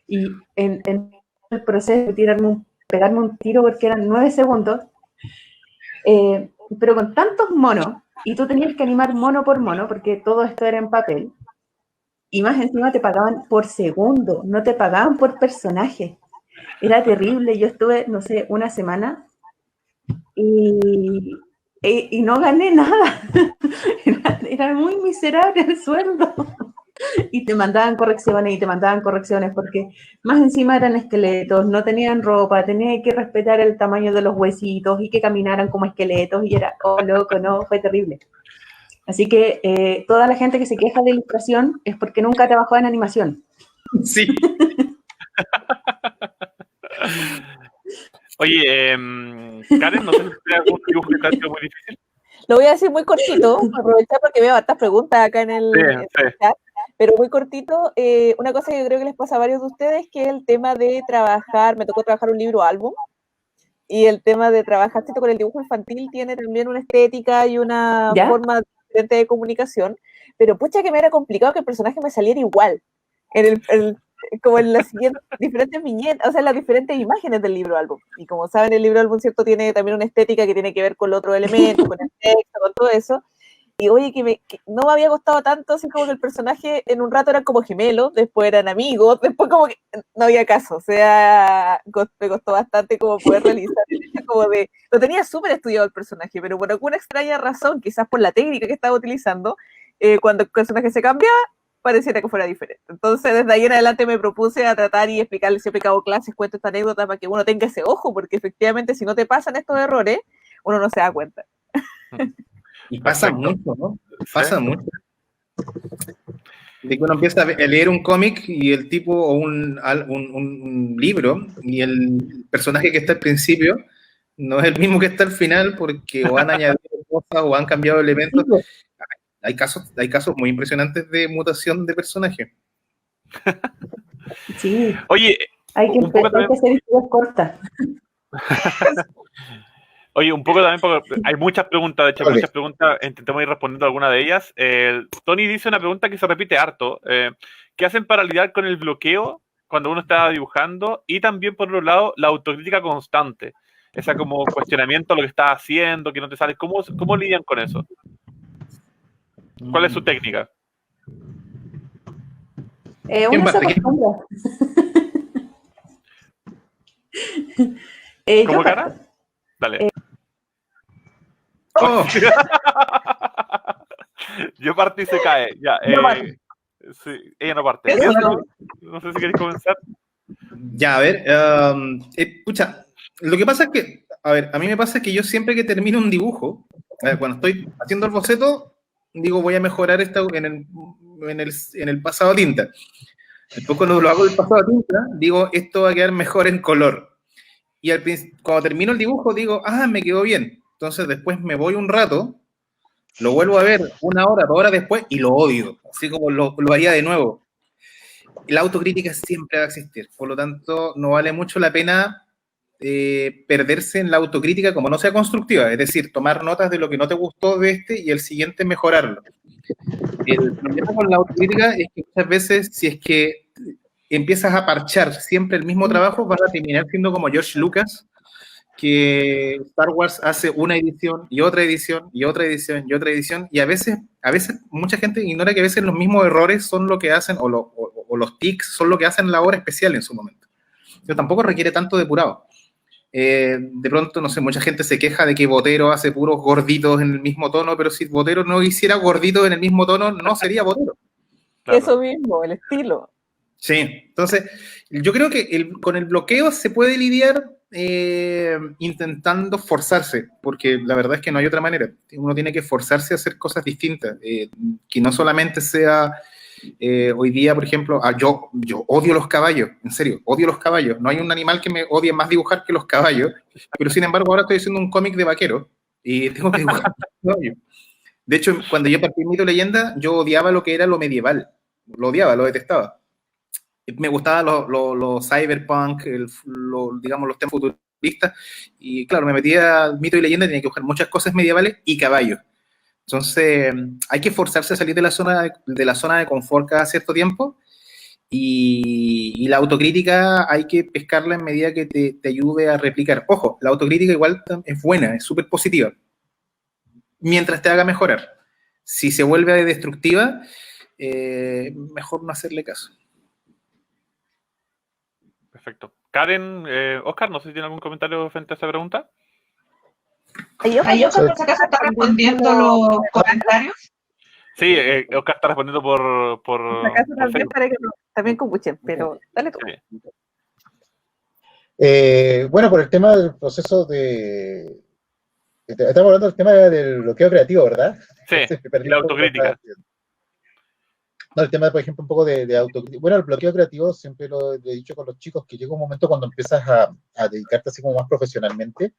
Y en el proceso de pegarme un tiro, porque eran 9 segundos, pero con tantos monos, y tú tenías que animar mono por mono, porque todo esto era en papel, y más encima te pagaban por segundo, no te pagaban por personaje. Era terrible. Yo estuve, no sé, una semana y no gané nada. Era muy miserable el sueldo. Y te mandaban correcciones porque más encima eran esqueletos, no tenían ropa, tenían que respetar el tamaño de los huesitos y que caminaran como esqueletos, y era, oh, loco, no, fue terrible. Así que toda la gente que se queja de ilustración es porque nunca trabajó en animación. Sí. Oye, Karen, no sé si tienes algún dibujo que te ha sido muy difícil. Lo voy a decir muy cortito, aprovechar porque veo hartas preguntas acá en el chat, pero muy cortito. Una cosa que yo creo que les pasa a varios de ustedes, que es el tema de trabajar, me tocó trabajar un libro álbum, y el tema de trabajar con el dibujo infantil tiene también una estética y una forma diferente de comunicación, pero pucha que me era complicado que el personaje me saliera igual, como en las siguientes diferentes viñetas, o sea, las diferentes imágenes del libro álbum. Y como saben, el libro álbum, ¿cierto?, tiene también una estética que tiene que ver con los otros elementos, con el texto, con todo eso. Y oye, que no me había costado tanto, así como que el personaje en un rato eran como gemelos, después eran amigos, después como que no había caso, o sea, me costó bastante como poder realizar el hecho como de, lo tenía súper estudiado el personaje, pero por alguna extraña razón, quizás por la técnica que estaba utilizando, cuando el personaje se cambiaba, pareciera que fuera diferente. Entonces, desde ahí en adelante me propuse a tratar y explicarle, siempre que hago clases, cuento esta anécdota para que uno tenga ese ojo, porque efectivamente si no te pasan estos errores, uno no se da cuenta. Y pasa mucho, ¿no? Pasa mucho. De que uno empieza a leer un cómic y el tipo, o un libro, y el personaje que está al principio no es el mismo que está al final, porque o han añadido cosas o han cambiado elementos. Hay casos muy impresionantes de mutación de personaje. Sí. Oye, hay que hacer historias cortas. Oye, un poco también, porque hay muchas preguntas, de hecho, muchas preguntas, intentemos ir respondiendo a alguna de ellas. Tony dice una pregunta que se repite harto. ¿Qué hacen para lidiar con el bloqueo cuando uno está dibujando? Y también, por otro lado, la autocrítica constante. Esa como cuestionamiento a lo que estás haciendo, que no te sale. ¿Cómo lidian con eso? ¿Cuál es su técnica? Uno se acostumbra. ¿Cómo, cara? Dale. Yo partí y se cae. Ya, sí, ella no parte. No sé si queréis comenzar. Ya, a ver. Escucha, lo que pasa es que, a ver, a mí me pasa que yo siempre que termino un dibujo, cuando estoy haciendo el boceto, digo, voy a mejorar esto en el pasado a tinta. Después cuando lo hago el pasado a tinta, digo, esto va a quedar mejor en color. Y cuando termino el dibujo, digo, me quedó bien. Entonces después me voy un rato, lo vuelvo a ver 1 hora, 2 horas después y lo odio. Así como lo haría de nuevo. La autocrítica siempre va a existir. Por lo tanto, no vale mucho la pena perderse en la autocrítica como no sea constructiva. Es decir, tomar notas de lo que no te gustó de este y el siguiente mejorarlo. El problema con la autocrítica es que muchas veces, si es que empiezas a parchar siempre el mismo trabajo, vas a terminar siendo como George Lucas, que Star Wars hace una edición y otra edición y otra edición y otra edición, y a veces mucha gente ignora que a veces los mismos errores son lo que hacen, o los tics son lo que hacen la obra especial en su momento. Pero tampoco requiere tanto depurado. De pronto, no sé, mucha gente se queja de que Botero hace puros gorditos en el mismo tono, pero si Botero no hiciera gorditos en el mismo tono, no sería Botero. Claro. Eso mismo, el estilo. Sí, entonces yo creo que con el bloqueo se puede lidiar intentando forzarse, porque la verdad es que no hay otra manera. Uno tiene que forzarse a hacer cosas distintas, que no solamente sea hoy día, por ejemplo, yo odio los caballos, en serio, odio los caballos. No hay un animal que me odie más dibujar que los caballos, pero sin embargo ahora estoy haciendo un cómic de vaquero y tengo que dibujar caballos. De hecho, cuando yo partí en Mito y Leyenda, yo odiaba lo que era lo medieval, lo odiaba, lo detestaba. Me gustaba los cyberpunk, digamos, los temas futuristas, y claro, me metía a Mito y Leyenda y tenía que buscar muchas cosas medievales y caballos. Entonces, hay que forzarse a salir de la zona de confort cada cierto tiempo, y la autocrítica hay que pescarla en medida que te ayude a replicar. Ojo, la autocrítica igual es buena, es súper positiva, mientras te haga mejorar. Si se vuelve destructiva, mejor no hacerle caso. Perfecto. Karen, Oscar, no sé si tiene algún comentario frente a esta pregunta. Oscar, por si acaso, está respondiendo los comentarios. Sí, Oscar está respondiendo por acaso también para que también escuchen, pero dale tú. Bueno, por el tema del proceso de... Estamos hablando del tema del bloqueo creativo, ¿verdad? Sí, la autocrítica. No, el tema, por ejemplo, un poco de autocrítica. Bueno, el bloqueo creativo siempre lo he dicho con los chicos, que llega un momento cuando empiezas a dedicarte así como más profesionalmente,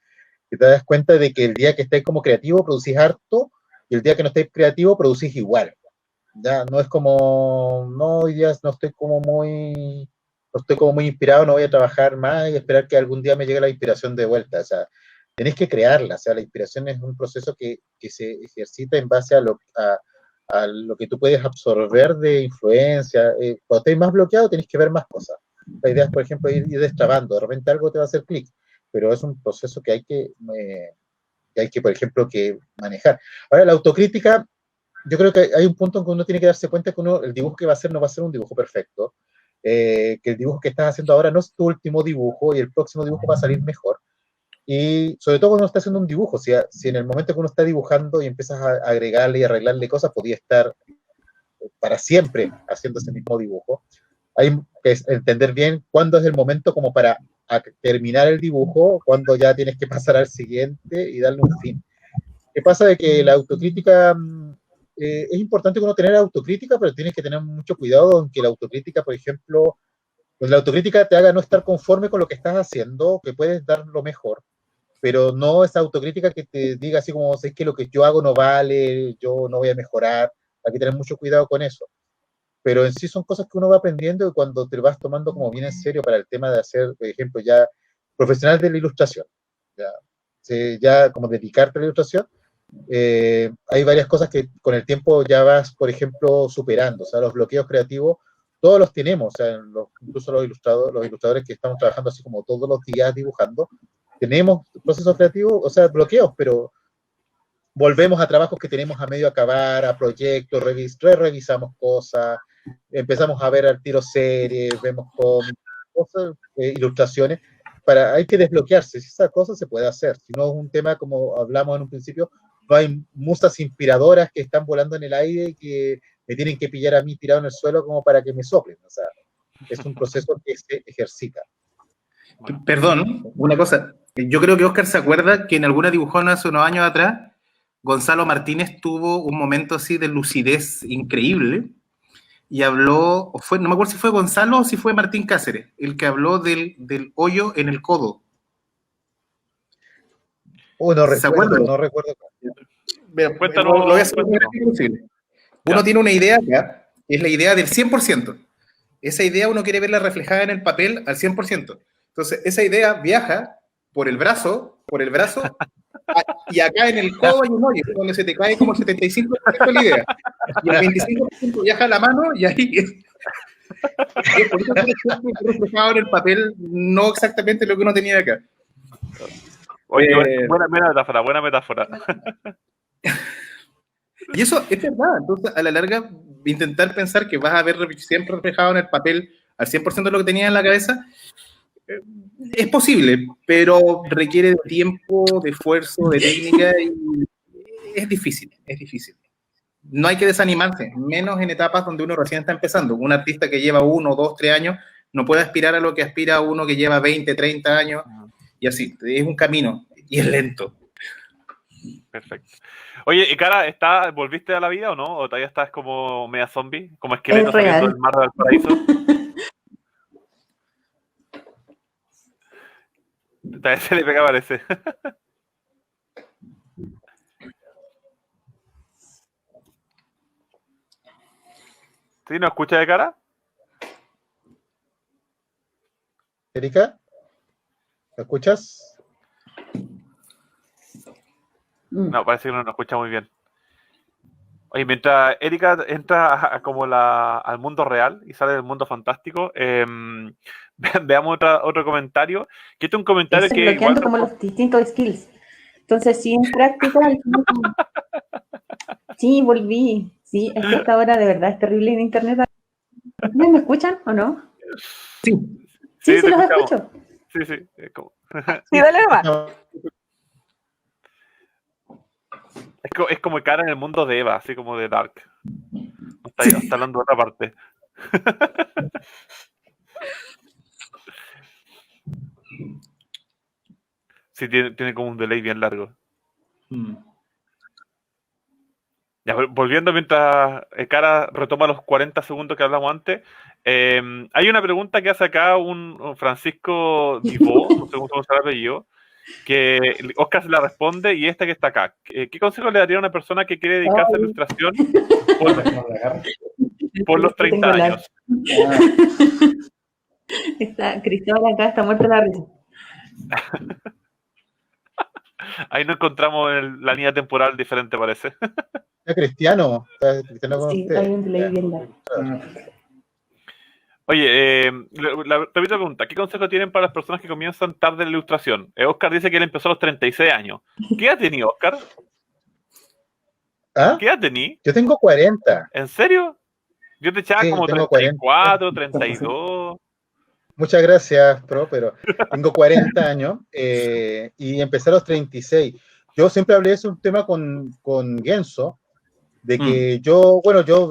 que te das cuenta de que el día que estés como creativo producís harto y el día que no estés creativo producís igual. Ya no es como, no, hoy día no estoy como muy inspirado, no voy a trabajar más y esperar que algún día me llegue la inspiración de vuelta. O sea, tenés que crearla. O sea, la inspiración es un proceso que se ejercita en base a lo que tú puedes absorber de influencia. Cuando estés más bloqueado, tenés que ver más cosas. La idea es, por ejemplo, ir destrabando. De repente algo te va a hacer clic, pero es un proceso que hay que, por ejemplo, que manejar. Ahora, la autocrítica, yo creo que hay un punto en que uno tiene que darse cuenta que el dibujo que va a hacer no va a ser un dibujo perfecto, que el dibujo que estás haciendo ahora no es tu último dibujo y el próximo dibujo va a salir mejor. Y sobre todo cuando uno está haciendo un dibujo, si en el momento que uno está dibujando y empiezas a agregarle y arreglarle cosas, podía estar para siempre haciendo ese mismo dibujo. Hay que entender bien cuándo es el momento como para terminar el dibujo, cuándo ya tienes que pasar al siguiente y darle un fin. ¿Qué pasa? De que la autocrítica, es importante que uno tenga autocrítica, pero tienes que tener mucho cuidado en que la autocrítica, por ejemplo, pues la autocrítica te haga no estar conforme con lo que estás haciendo, que puedes dar lo mejor, pero no esa autocrítica que te diga así como, sé que lo que yo hago no vale, yo no voy a mejorar, hay que tener mucho cuidado con eso. Pero en sí son cosas que uno va aprendiendo y cuando te vas tomando como bien en serio para el tema de hacer, por ejemplo, ya profesional de la ilustración, ya, ya como dedicarte a la ilustración, hay varias cosas que con el tiempo ya vas, por ejemplo, superando. O sea, los bloqueos creativos, todos los tenemos. O sea, incluso los ilustradores que estamos trabajando así como todos los días dibujando, tenemos procesos creativos, o sea, bloqueos, pero volvemos a trabajos que tenemos a medio acabar, a proyectos, revisamos cosas, empezamos a ver al tiro series, vemos cómics, cosas, ilustraciones. Hay que desbloquearse, si esa cosa se puede hacer, si no es un tema como hablamos en un principio, no hay musas inspiradoras que están volando en el aire y que me tienen que pillar a mí tirado en el suelo como para que me soplen, o sea, es un proceso que se ejercita. Perdón, una cosa. Yo creo que Oscar se acuerda que en alguna dibujona hace unos años atrás, Gonzalo Martínez tuvo un momento así de lucidez increíble y habló, no me acuerdo si fue Gonzalo o si fue Martín Cáceres, el que habló del hoyo en el codo. No ¿Se recuerdo, acuerda? no recuerdo. Cuéntanos. Lo voy a hacer lo más rápido posible. Uno tiene una idea acá, es la idea del 100%. Esa idea uno quiere verla reflejada en el papel al 100%. Entonces, esa idea viaja por el brazo, y acá en el codo hay un hoyo, donde se te cae como el 75% de la idea. Y el 25% viaja a la mano y ahí es por eso que reflejado en el papel, no exactamente lo que uno tenía acá. Oye, buena metáfora, buena metáfora. Y eso es verdad. Entonces, a la larga, intentar pensar que vas a ver siempre reflejado en el papel al 100% de lo que tenías en la cabeza, es posible, pero requiere de tiempo, de esfuerzo, de técnica y es difícil, es difícil. No hay que desanimarse, menos en etapas donde uno recién está empezando. Un artista que lleva 1, 2, 3 años no puede aspirar a lo que aspira uno que lleva 20, 30 años y así. Es un camino y es lento. Perfecto. Oye, y cara, ¿volviste a la vida o no? ¿O todavía estás como media zombie? ¿Como esqueleto saliendo del mar del paraíso? Todavía se le pega, parece. ¿Sí? ¿No escucha de cara? Erika, ¿me escuchas? No, parece que no nos escucha muy bien. Oye, mientras Erika entra al mundo real y sale del mundo fantástico, veamos otro comentario. Que este es un comentario Estoy que bloqueando igual... como los distintos skills. Entonces, sí, en práctica, sí, volví. Sí, es que esta hora de verdad es terrible en internet. ¿Me escuchan o no? Sí. Sí, te los escuchamos. escucho. Sí. Sí, dale nomás. Es como cara en el mundo de Eva, así como de Dark. Está hablando de otra parte. Sí, tiene como un delay bien largo. Ya, volviendo mientras Cara retoma los 40 segundos que hablamos antes, hay una pregunta que hace acá un Francisco Divó, no sé cómo se llama el apellido, que Oscar se la responde y esta que está acá. ¿Qué consejo le daría a una persona que quiere dedicarse a la ilustración por los 30 años? Cristóbal acá está muerto la risa. Ahí no encontramos la línea temporal diferente, parece. ¿Está Cristiano? ¿Está Cristiano con Sí, usted? hay un delay bien largo. Oye, la repito la pregunta, ¿qué consejo tienen para las personas que comienzan tarde en la ilustración? Oscar dice que él empezó a los 36 años. ¿Qué edad tenía, Oscar? ¿Ah? ¿Qué edad tenía? Yo tengo 40. ¿En serio? Yo te echaba Sí, como tengo 34, 32. Muchas gracias, Pro, pero tengo 40 años y empecé a los 36. Yo siempre hablé de ese tema con Genso, de que yo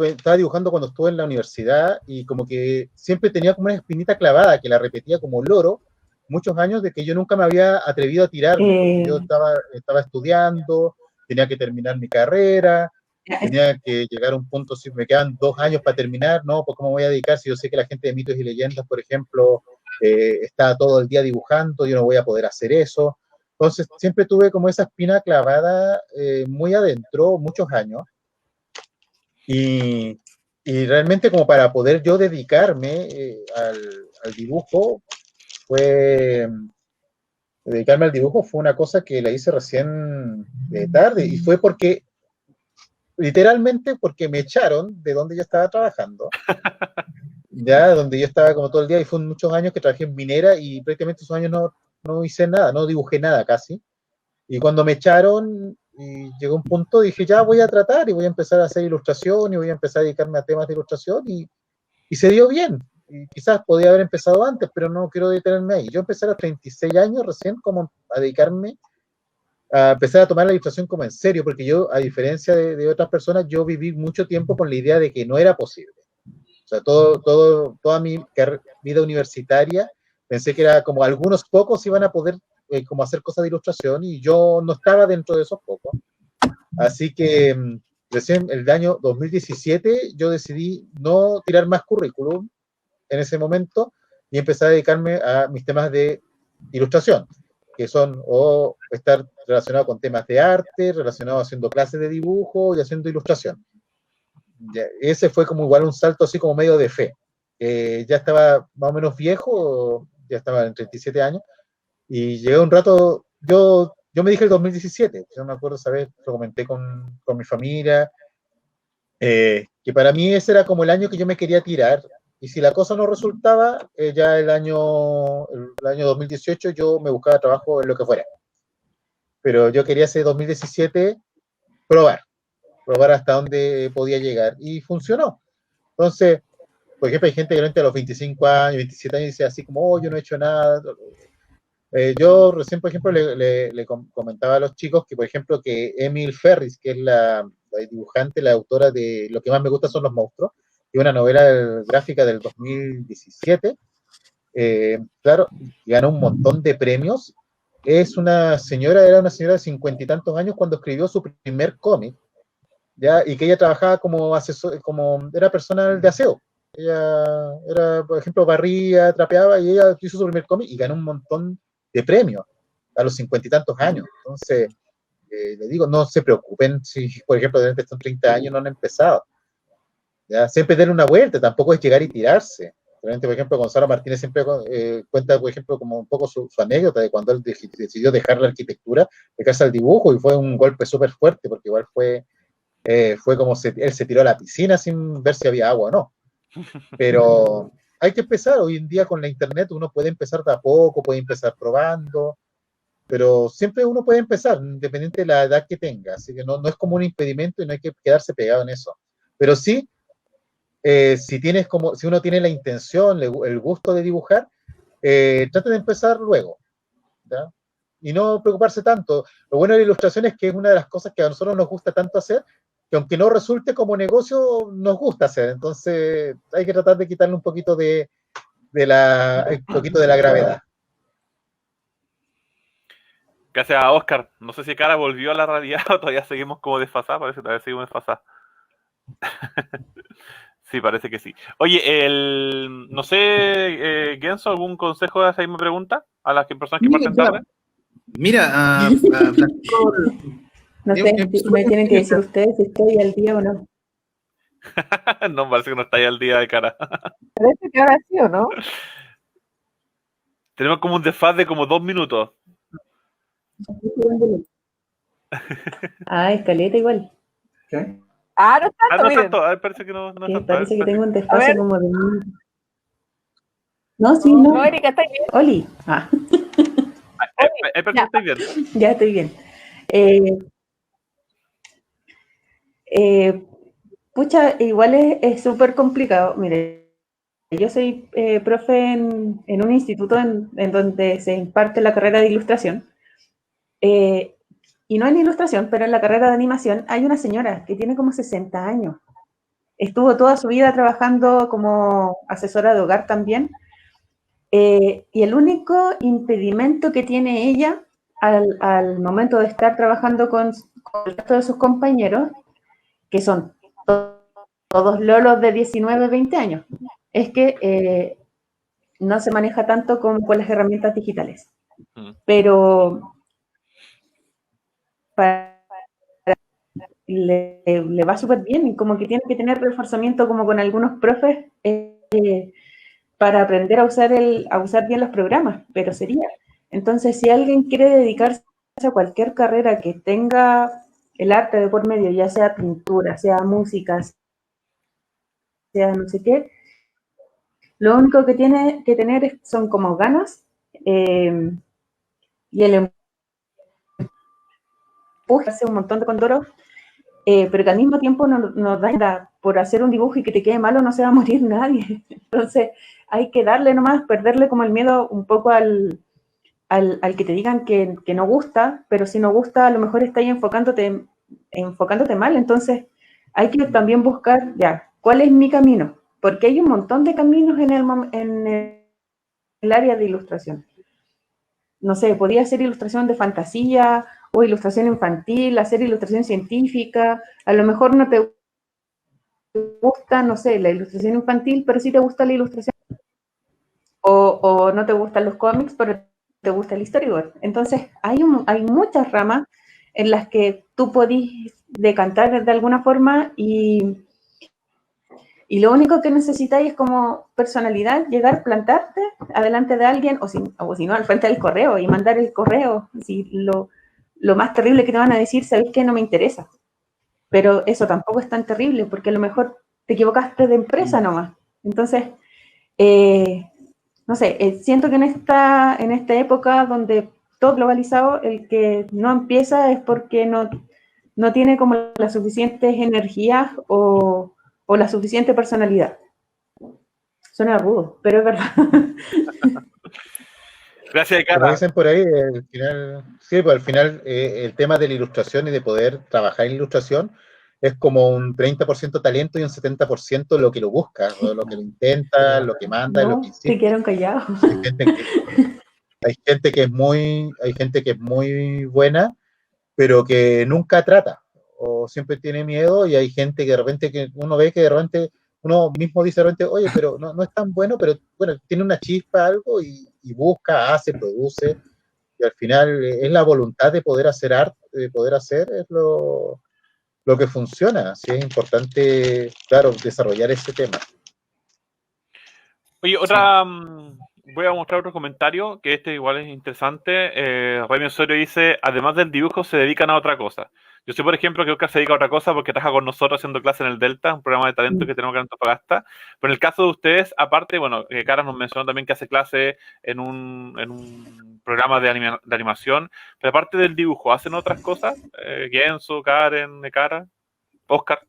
estaba dibujando cuando estuve en la universidad y como que siempre tenía como una espinita clavada que la repetía como loro muchos años de que yo nunca me había atrevido a tirarme. Yo estaba estudiando, tenía que terminar mi carrera, tenía que llegar a un punto, si me quedan 2 años para terminar, ¿no? Pues ¿cómo voy a dedicar si yo sé que la gente de mitos y leyendas, por ejemplo, está todo el día dibujando, yo no voy a poder hacer eso? Entonces siempre tuve como esa espina clavada muy adentro, muchos años. Y realmente como para poder yo dedicarme al dibujo, dedicarme al dibujo fue una cosa que la hice recién tarde y fue literalmente porque me echaron de donde yo estaba trabajando, ya donde yo estaba como todo el día y fue muchos años que trabajé en minera y prácticamente esos años no hice nada, no dibujé nada casi. Y cuando me echaron y llegó un punto, dije, ya voy a tratar y voy a empezar a hacer ilustración y voy a empezar a dedicarme a temas de ilustración y se dio bien. Y quizás podía haber empezado antes, pero no quiero detenerme ahí. Yo empecé a los 36 años recién como a dedicarme, a empezar a tomar la ilustración como en serio, porque yo, a diferencia de otras personas, yo viví mucho tiempo con la idea de que no era posible. O sea, toda mi vida universitaria pensé que era como algunos pocos iban a poder como hacer cosas de ilustración y yo no estaba dentro de esos pocos. Así que recién el año 2017 yo decidí no tirar más currículum en ese momento y empecé a dedicarme a mis temas de ilustración, que son o estar relacionado con temas de arte, relacionado haciendo clases de dibujo y haciendo ilustración. Ya, ese fue como igual un salto así como medio de fe. Ya estaba más o menos viejo, ya estaba en 37 años, y llegué un rato, yo me dije el 2017, yo me acuerdo, ¿sabes? Lo comenté con mi familia, que para mí ese era como el año que yo me quería tirar, y si la cosa no resultaba, ya el año 2018 yo me buscaba trabajo en lo que fuera. Pero yo quería ese 2017 probar hasta dónde podía llegar, y funcionó. Entonces, por ejemplo, hay gente que lo entra a los 25 años, 27 años y dice así como, oh, yo no he hecho nada. Yo recién, por ejemplo, le comentaba a los chicos que, por ejemplo, que Emil Ferris, que es la dibujante, la autora de Lo que más me gusta son los monstruos, y una novela gráfica del 2017, claro, ganó un montón de premios. Era una señora de 50 y tantos años cuando escribió su primer cómic, ¿ya? Y que ella trabajaba como asesor, era personal de aseo. Ella era, por ejemplo, barría, trapeaba y ella hizo su primer cómic y ganó un montón de premios a los 50 y tantos años. Entonces, le digo, no se preocupen si, por ejemplo, durante estos 30 años no han empezado. ¿Ya? Siempre denle una vuelta, tampoco es llegar y tirarse. Realmente, por ejemplo, Gonzalo Martínez siempre cuenta, por ejemplo, como un poco su anécdota de cuando él decidió dejar la arquitectura, dedicarse al dibujo y fue un golpe súper fuerte porque igual fue como él se tiró a la piscina sin ver si había agua o no. Pero hay que empezar, hoy en día con la internet uno puede empezar de a poco, puede empezar probando, pero siempre uno puede empezar, independiente de la edad que tenga, así que no es como un impedimento y no hay que quedarse pegado en eso. Pero sí, si uno tiene la intención, el gusto de dibujar, trate de empezar luego, ¿ya? Y no preocuparse tanto. Lo bueno de la ilustración es que es una de las cosas que a nosotros nos gusta tanto hacer, que aunque no resulte como negocio, nos gusta hacer. Entonces hay que tratar de quitarle un poquito un poquito de la gravedad. Gracias a Oscar. No sé si Cara volvió a la realidad o todavía seguimos como desfasados. Parece que todavía seguimos desfasados. Sí, parece que sí. Oye, no sé, Genso, ¿algún consejo de esa misma pregunta a las personas que parten tarde? Mira, No sé, me tienen que decir ustedes si estoy al día o no. No, parece que no está ahí al día de Cara. Parece que ahora sí, ¿o no? Tenemos como un desfaz de como 2 minutos. Ah, escaleta igual. Ah, no Ah, tanto, no es miren. tanto. A ver, parece que no es Sí, tanto. parece que tengo un A desfase ver. como de... No, sí, no. No, Erika, ¿está bien? Oli. Ah, Ahí parece que estoy bien. ya estoy bien. Pucha, igual es súper complicado. Mire, yo soy profe en un instituto en donde se imparte la carrera de ilustración. Y no en ilustración, pero en la carrera de animación hay una señora que tiene como 60 años. Estuvo toda su vida trabajando como asesora de hogar también. Y el único impedimento que tiene ella al momento de estar trabajando con el resto de sus compañeros, que son todos lolos de 19, 20 años, es que no se maneja tanto como con las herramientas digitales. Pero le va súper bien y como que tiene que tener reforzamiento como con algunos profes para aprender a usar bien los programas, pero sería. Entonces, si alguien quiere dedicarse a cualquier carrera que tenga el arte de por medio, ya sea pintura, sea música, sea no sé qué, lo único que tiene que tener son como ganas y el empuje, hace un montón de condoros, pero que al mismo tiempo nos da por hacer un dibujo y que te quede malo, no se va a morir nadie. Entonces, hay que darle nomás, perderle como el miedo un poco al que te digan que no gusta, pero si no gusta, a lo mejor está ahí enfocándote mal. Entonces, hay que también buscar, ya, ¿cuál es mi camino? Porque hay un montón de caminos en el área de ilustración. No sé, podría hacer ilustración de fantasía o ilustración infantil, hacer ilustración científica. A lo mejor no te gusta, no sé, la ilustración infantil, pero sí te gusta la ilustración. O no te gustan los cómics, pero te gusta el storyboard. Entonces, hay muchas ramas en las que tú podís decantar de alguna forma y lo único que necesitáis es como personalidad, llegar, plantarte adelante de alguien o si no, al frente del correo y mandar el correo. Si lo más terrible que te van a decir, ¿sabéis qué? No me interesa. Pero eso tampoco es tan terrible porque a lo mejor te equivocaste de empresa nomás. Entonces, no sé, siento que en esta época donde todo globalizado, el que no empieza es porque no tiene como las suficientes energías o la suficiente personalidad. Suena rudo, pero es verdad. Gracias, Como Cara. dicen por ahí, al final, sí, pues al final el tema de la ilustración y de poder trabajar en ilustración es como un 30% talento y un 70% lo que lo busca, lo que lo intenta, lo que manda, lo que No, te insiste. quedaron callados. Hay gente que es muy buena, pero que nunca trata, o siempre tiene miedo, y hay gente que de repente que uno ve que de repente uno mismo dice de repente, oye, pero no es tan bueno, pero bueno, tiene una chispa, algo, y busca, hace, produce, y al final es la voluntad de poder hacer arte, de poder hacer, es lo que funciona. Así es importante, claro, desarrollar ese tema. Oye, voy a mostrar otro comentario, que este igual es interesante. Remy Osorio dice, además del dibujo, se dedican a otra cosa. Yo sé, por ejemplo, que Oscar se dedica a otra cosa porque trabaja con nosotros haciendo clase en el Delta, un programa de talento que tenemos que en Antofagasta. Pero en el caso de ustedes, aparte, bueno, Cara nos mencionó también que hace clase en un programa de animación, pero aparte del dibujo, ¿hacen otras cosas? Genso, Karen, Cara, Oscar.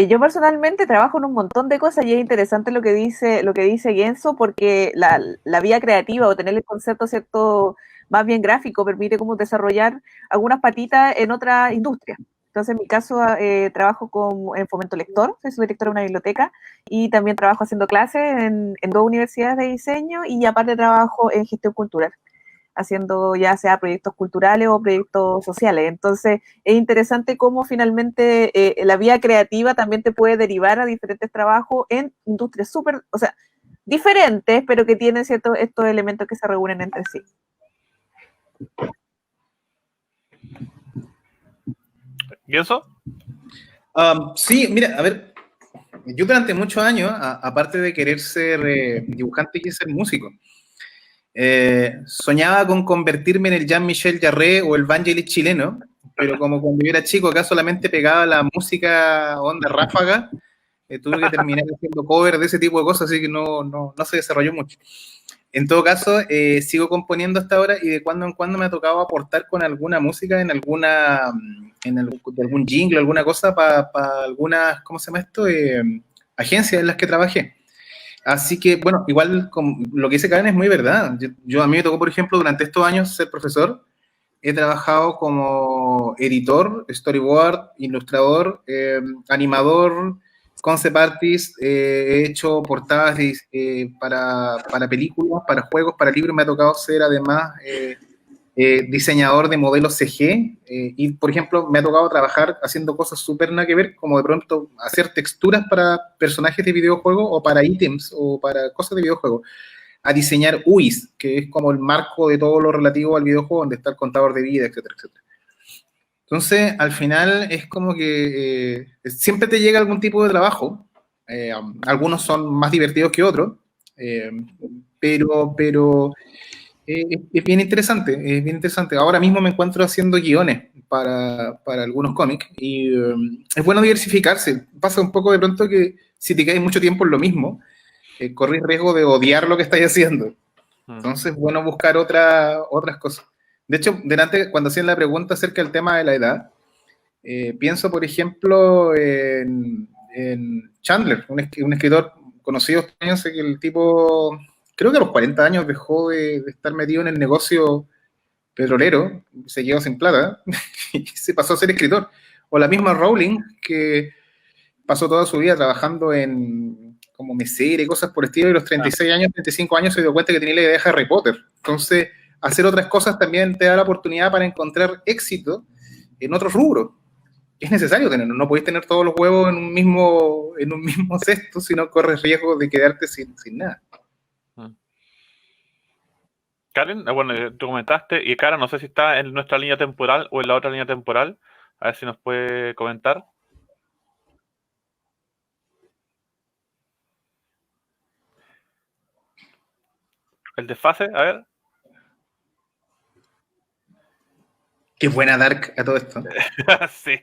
Yo personalmente trabajo en un montón de cosas y es interesante lo que dice Genso, porque la vía creativa o tener el concepto cierto más bien gráfico permite como desarrollar algunas patitas en otra industria. Entonces, en mi caso, trabajo en Fomento Lector, soy subdirectora de una biblioteca y también trabajo haciendo clases en 2 universidades de diseño y aparte trabajo en gestión cultural. haciendo ya sea proyectos culturales o proyectos sociales. Entonces, es interesante cómo finalmente la vía creativa también te puede derivar a diferentes trabajos en industrias súper, o sea, diferentes, pero que tienen ciertos estos elementos que se reúnen entre sí. ¿Y eso? Sí, mira, a ver, yo durante muchos años, aparte de querer ser dibujante, quise ser músico. Soñaba con convertirme en el Jean-Michel Jarre o el Vangelis chileno, pero como cuando yo era chico acá solamente pegaba la música onda ráfaga, tuve que terminar haciendo cover de ese tipo de cosas, así que no se desarrolló mucho. En todo caso, sigo componiendo hasta ahora y de cuando en cuando me ha tocado aportar con alguna música en algún jingle, alguna cosa para algunas, ¿cómo se llama esto? Agencias en las que trabajé. Así que, bueno, igual lo que dice Karen es muy verdad. A mí me tocó, por ejemplo, durante estos años ser profesor. He trabajado como editor, storyboard, ilustrador, animador, concept artist, he hecho portadas para películas, para juegos, para libros. Me ha tocado ser además diseñador de modelos CG y, por ejemplo, me ha tocado trabajar haciendo cosas súper nada que ver, como de pronto hacer texturas para personajes de videojuegos o para ítems o para cosas de videojuegos, a diseñar UIs, que es como el marco de todo lo relativo al videojuego, donde está el contador de vida, etcétera, etcétera. Entonces, al final es como que siempre te llega algún tipo de trabajo. Algunos son más divertidos que otros, pero es bien interesante, es bien interesante. Ahora mismo me encuentro haciendo guiones para algunos cómics y es bueno diversificarse. Pasa un poco de pronto que si te quedas mucho tiempo en lo mismo, corres riesgo de odiar lo que estás haciendo. Entonces es bueno buscar otras cosas. De hecho, delante, cuando hacían la pregunta acerca del tema de la edad, pienso, por ejemplo, en Chandler, un escritor conocido, sé que el tipo, creo que a los 40 años dejó de estar metido en el negocio petrolero, se quedó sin plata y se pasó a ser escritor. O la misma Rowling, que pasó toda su vida trabajando como mesera y cosas por el estilo, y a los 36 años, 35 años se dio cuenta que tenía la idea de Harry Potter. Entonces, hacer otras cosas también te da la oportunidad para encontrar éxito en otros rubros. Es necesario tenerlo, no podéis tener todos los huevos en un mismo cesto, si no corres riesgo de quedarte sin nada. Karen, bueno, tú comentaste, y Karen, no sé si está en nuestra línea temporal o en la otra línea temporal, a ver si nos puede comentar. El desfase, a ver. Qué buena Dark a todo esto. Sí.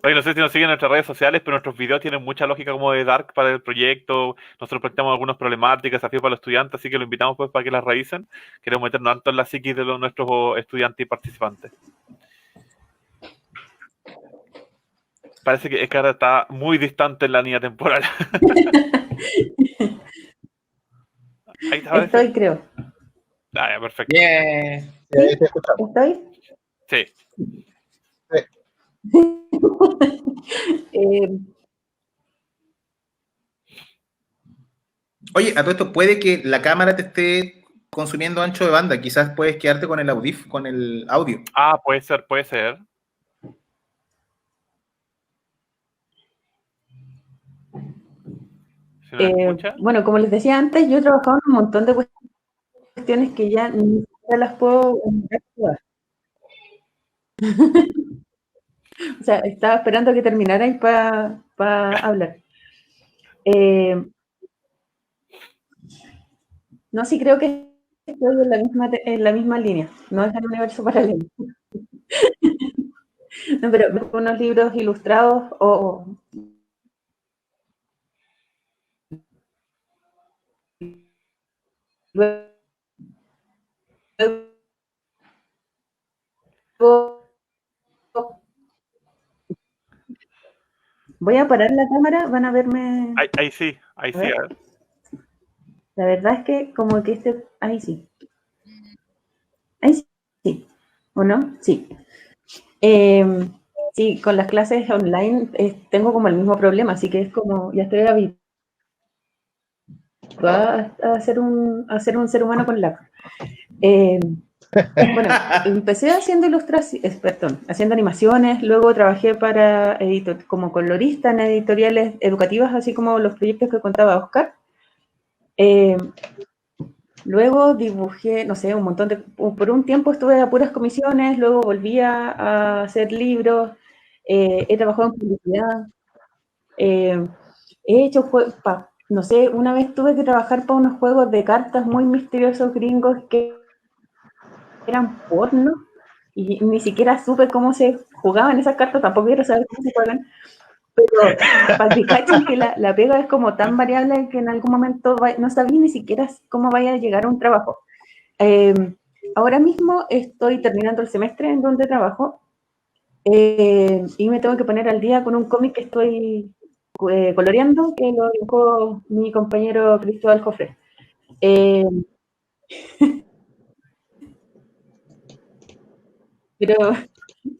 Oye, no sé si nos siguen en nuestras redes sociales, pero nuestros videos tienen mucha lógica como de Dark para el proyecto. Nosotros planteamos algunas problemáticas, desafíos para los estudiantes, así que lo invitamos pues para que las revisen. Queremos meternos tanto en la psiquis de nuestros estudiantes y participantes. Parece que Ekara está muy distante en la línea temporal. Ahí está, Estoy, creo. Ah, ya, perfecto. Yeah. Sí, ahí te escuchamos. ¿Estoy? Sí. Oye, a todo esto puede que la cámara te esté consumiendo ancho de banda, quizás puedes quedarte con el audio. Ah, puede ser, puede ser. ¿Se me escucha? Bueno, como les decía antes, yo he trabajado en un montón de cuestiones que ya ni siquiera las puedo actuar. O sea, estaba esperando a que terminarais para hablar. No, sí creo que estoy en la misma línea, no es el universo paralelo. No, pero veo unos libros ilustrados o luego voy a parar la cámara, van a verme. Ahí sí, a ver. La verdad es que como que ahí sí. Ahí sí. ¿O no? Sí. Sí, con las clases online tengo como el mismo problema, así que es como, ya estoy va a ser un ser humano con lápiz. Bueno, empecé haciendo haciendo animaciones, luego trabajé para como colorista en editoriales educativas, así como los proyectos que contaba Oscar. Luego dibujé, no sé, por un tiempo estuve a puras comisiones, luego volví a hacer libros, he trabajado en publicidad, he hecho no sé, una vez tuve que trabajar para unos juegos de cartas muy misteriosos gringos que eran porno y ni siquiera supe cómo se jugaban esas cartas, tampoco quiero saber cómo se juegan, pero palpicachen que la pega es como tan variable que en algún momento no sabía ni siquiera cómo vaya a llegar a un trabajo. Ahora mismo estoy terminando el semestre en donde trabajo y me tengo que poner al día con un cómic que estoy coloreando, que lo dibujó mi compañero Cristóbal Jofre. Pero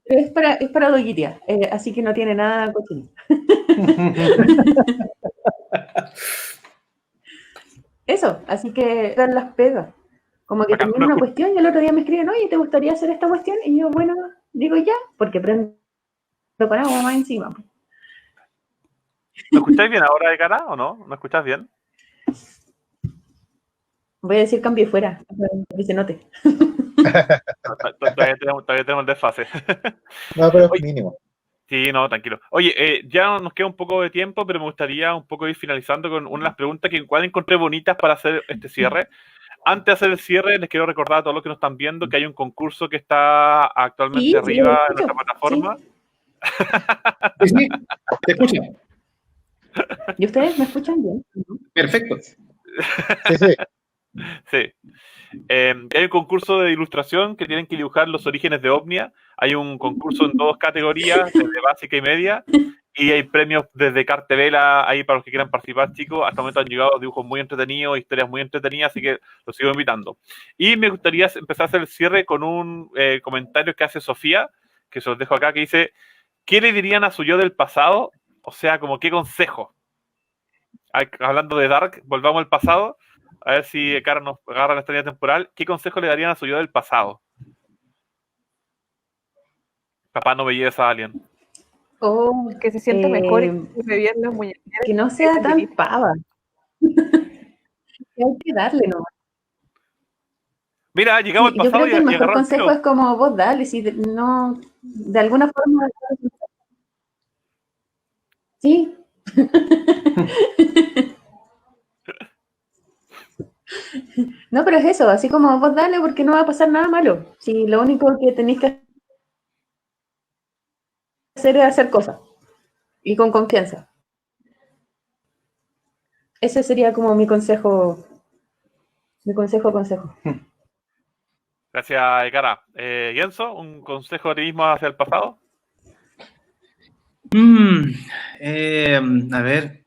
es para doguiria, así que no tiene nada cochino. Eso, así que dar las pegas. Como que termino una cuestión y el otro día me escriben, oye, ¿te gustaría hacer esta cuestión? Y yo, bueno, digo ya, porque prendo con agua más encima. ¿Lo escucháis bien ahora de cara o no? ¿No escuchás bien? Voy a decir cambio fuera, para que se note. Todavía tenemos el desfase. No, pero es mínimo. Sí, no, tranquilo. Oye, ya nos queda un poco de tiempo, pero me gustaría un poco ir finalizando con una de las preguntas que igual encontré bonitas para hacer este cierre. Antes de hacer el cierre, les quiero recordar a todos los que nos están viendo que hay un concurso que está actualmente arriba en nuestra plataforma. Sí, sí, te escucho. ¿Y ustedes me escuchan bien? Perfecto. Sí, sí. Sí. Hay un concurso de ilustración que tienen que dibujar los orígenes de Omnia. Hay un concurso en 2 categorías, desde básica y media. Y hay premios desde cartevela ahí para los que quieran participar, chicos. Hasta el momento han llegado dibujos muy entretenidos, historias muy entretenidas, así que los sigo invitando. Y me gustaría empezar a hacer el cierre con un comentario que hace Sofía, que se los dejo acá, que dice: ¿qué le dirían a su yo del pasado? O sea, como qué consejo. Hablando de Dark, volvamos al pasado. A ver si Cara nos agarra la estrella temporal. ¿Qué consejo le darían a su yo del pasado? Papá, no me lleves a Alien. Oh, que se sienta mejor y que se bien las muñequeras. Que no sea tan pava. Hay que darle nomás. Mira, llegamos al pasado. Yo creo que el mejor agarró consejo es como vos dale, si no, de alguna forma. Sí. No, pero es eso, así como vos dale porque no va a pasar nada malo. Si lo único que tenéis que hacer es hacer cosas. Y con confianza. Ese sería como mi consejo. Mi consejo. Gracias, Ekara. Genso, ¿un consejo de ti mismo hacia el pasado? A ver,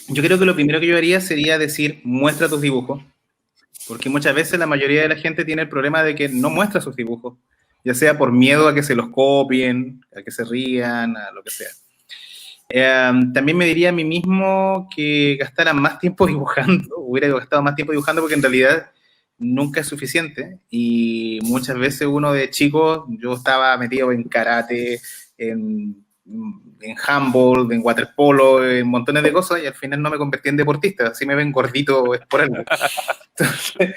yo creo que lo primero que yo haría sería decir, muestra tus dibujos, porque muchas veces la mayoría de la gente tiene el problema de que no muestra sus dibujos, ya sea por miedo a que se los copien, a que se rían, a lo que sea. También me diría a mí mismo que gastara más tiempo dibujando, hubiera gastado más tiempo dibujando, porque en realidad nunca es suficiente, y muchas veces uno de chico, yo estaba metido en karate, en handball, en waterpolo, en montones de cosas, y al final no me convertí en deportista, así me ven gordito, es por algo. Entonces,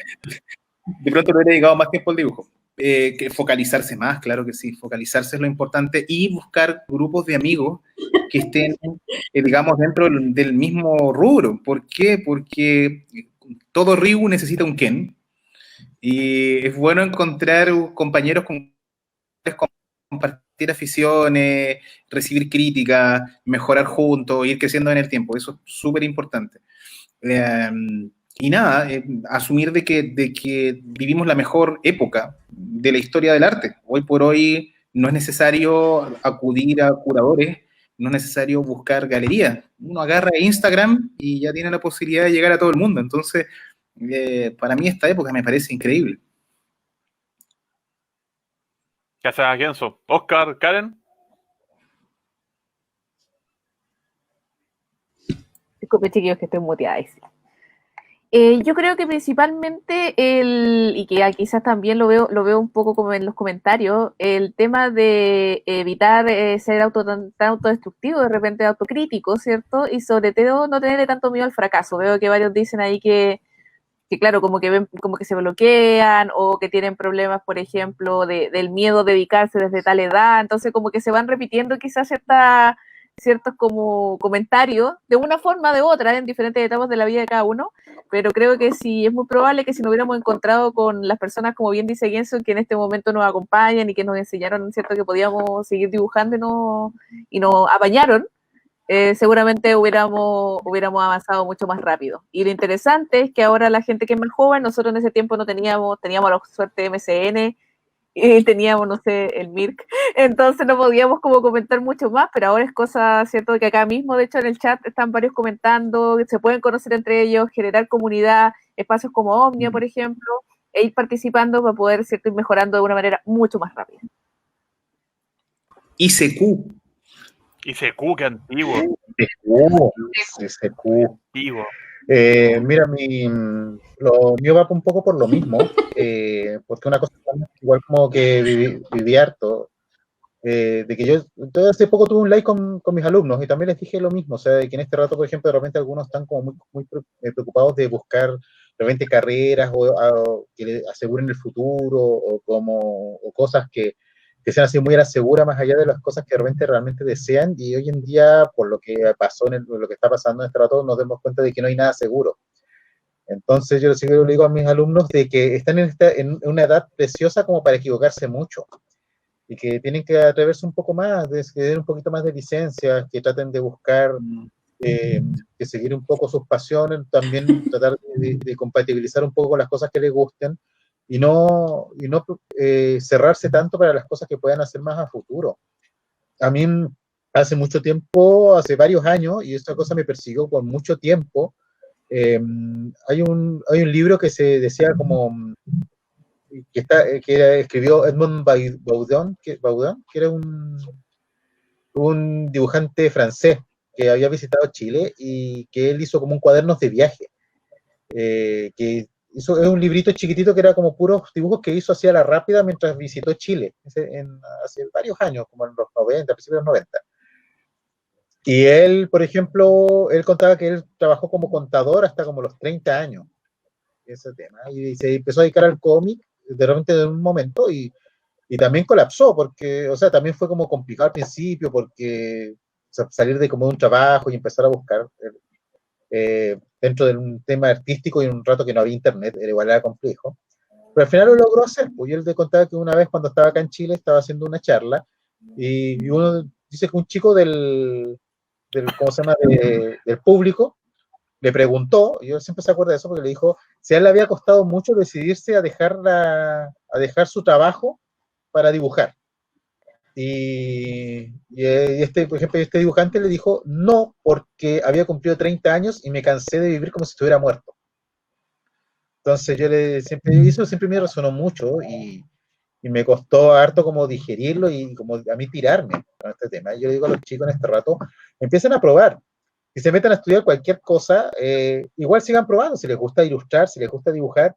de pronto le he dedicado más tiempo al dibujo. Que focalizarse más, claro que sí, focalizarse es lo importante, y buscar grupos de amigos que estén, digamos, dentro del mismo rubro. ¿Por qué? Porque todo Ryu necesita un Ken, y es bueno encontrar compañeros con compartir aficiones, recibir críticas, mejorar juntos, ir creciendo en el tiempo. Eso es súper importante. Y nada, asumir de que vivimos la mejor época de la historia del arte. Hoy por hoy no es necesario acudir a curadores, no es necesario buscar galerías. Uno agarra Instagram y ya tiene la posibilidad de llegar a todo el mundo. Entonces, para mí esta época me parece increíble. Gracias, Genso. Oscar, Karen. Disculpe, chiquillos, que estoy muteada. Yo creo que principalmente y que quizás también lo veo un poco como en los comentarios, el tema de evitar ser tan autodestructivo, de repente autocrítico, ¿cierto? Y sobre todo no tenerle tanto miedo al fracaso. Veo que varios dicen ahí que claro, como que ven, como que se bloquean o que tienen problemas, por ejemplo, del miedo a dedicarse desde tal edad, entonces como que se van repitiendo quizás ciertos como comentarios de una forma o de otra en diferentes etapas de la vida de cada uno, pero creo que sí, es muy probable que si nos hubiéramos encontrado con las personas, como bien dice Genso, que en este momento nos acompañan y que nos enseñaron, ¿cierto?, que podíamos seguir dibujando y nos apañaron, seguramente hubiéramos avanzado mucho más rápido. Y lo interesante es que ahora la gente que es más joven, nosotros en ese tiempo no teníamos la suerte MCN, y teníamos, no sé, el Mirk, entonces no podíamos como comentar mucho más, pero ahora es cosa, cierto, que acá mismo, de hecho, en el chat están varios comentando, se pueden conocer entre ellos, generar comunidad, espacios como Omnia, por ejemplo, e ir participando para poder, cierto, ir mejorando de una manera mucho más rápida. ICQ. ICQ, qué antiguo. ICQ. Antiguo. Mira, lo mío va un poco por lo mismo, porque una cosa igual como que viví harto, de que yo todo hace poco tuve un live con mis alumnos y también les dije lo mismo, o sea, de que en este rato, por ejemplo, de repente algunos están como muy preocupados de buscar de repente carreras o que le aseguren el futuro o cosas que sean así muy a la segura, más allá de las cosas que de repente realmente desean, y hoy en día, por lo que pasó, lo que está pasando en este rato, nos damos cuenta de que no hay nada seguro. Entonces yo le digo a mis alumnos de que están en una edad preciosa como para equivocarse mucho, y que tienen que atreverse un poco más, que den un poquito más de licencia, que traten de buscar, que seguir un poco sus pasiones, también tratar de compatibilizar un poco con las cosas que les gusten, y no cerrarse tanto para las cosas que puedan hacer más a futuro. A mí hace mucho tiempo, hace varios años, y esta cosa me persiguió por mucho tiempo, hay un libro que se decía como que escribió Edmond Baudin, que era un dibujante francés que había visitado Chile y que él hizo como un cuadernos de viaje, que es un librito chiquitito que era como puros dibujos que hizo así a la rápida mientras visitó Chile, hace varios años, como en los 90, a principios de los 90. Y él, por ejemplo, él contaba que él trabajó como contador hasta como los 30 años, ese tema, y se empezó a dedicar al cómic de repente en un momento y también colapsó, porque, o sea, también fue como complicado al principio, porque o sea, salir de como un trabajo y empezar a buscar dentro de un tema artístico y en un rato que no había internet, era igual, era complejo. Pero al final lo logró hacer, pues yo le contaba que una vez cuando estaba acá en Chile estaba haciendo una charla y uno dice que un chico ¿cómo se llama?, del público le preguntó, y yo siempre se acuerda de eso porque le dijo, si a él le había costado mucho decidirse a dejar su trabajo para dibujar. Y por ejemplo, este dibujante le dijo, no, porque había cumplido 30 años y me cansé de vivir como si estuviera muerto. Entonces eso siempre me resonó mucho y me costó harto como digerirlo y como a mí tirarme con este tema. Yo le digo a los chicos en este rato, empiecen a probar. Si se meten a estudiar cualquier cosa, igual sigan probando. Si les gusta ilustrar, si les gusta dibujar,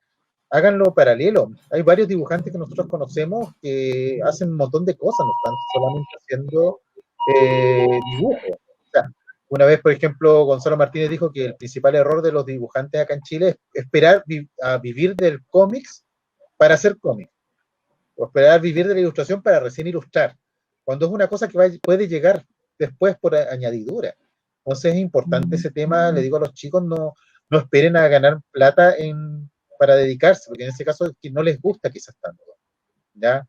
háganlo paralelo. Hay varios dibujantes que nosotros conocemos que hacen un montón de cosas, no están solamente haciendo dibujo. O sea, una vez, por ejemplo, Gonzalo Martínez dijo que el principal error de los dibujantes acá en Chile es esperar a vivir del cómics para hacer cómics, o esperar vivir de la ilustración para recién ilustrar, cuando es una cosa que puede llegar después por añadidura. Entonces es importante ese tema, le digo a los chicos, no esperen a ganar plata para dedicarse, porque en ese caso es que no les gusta quizás tanto, ¿ya?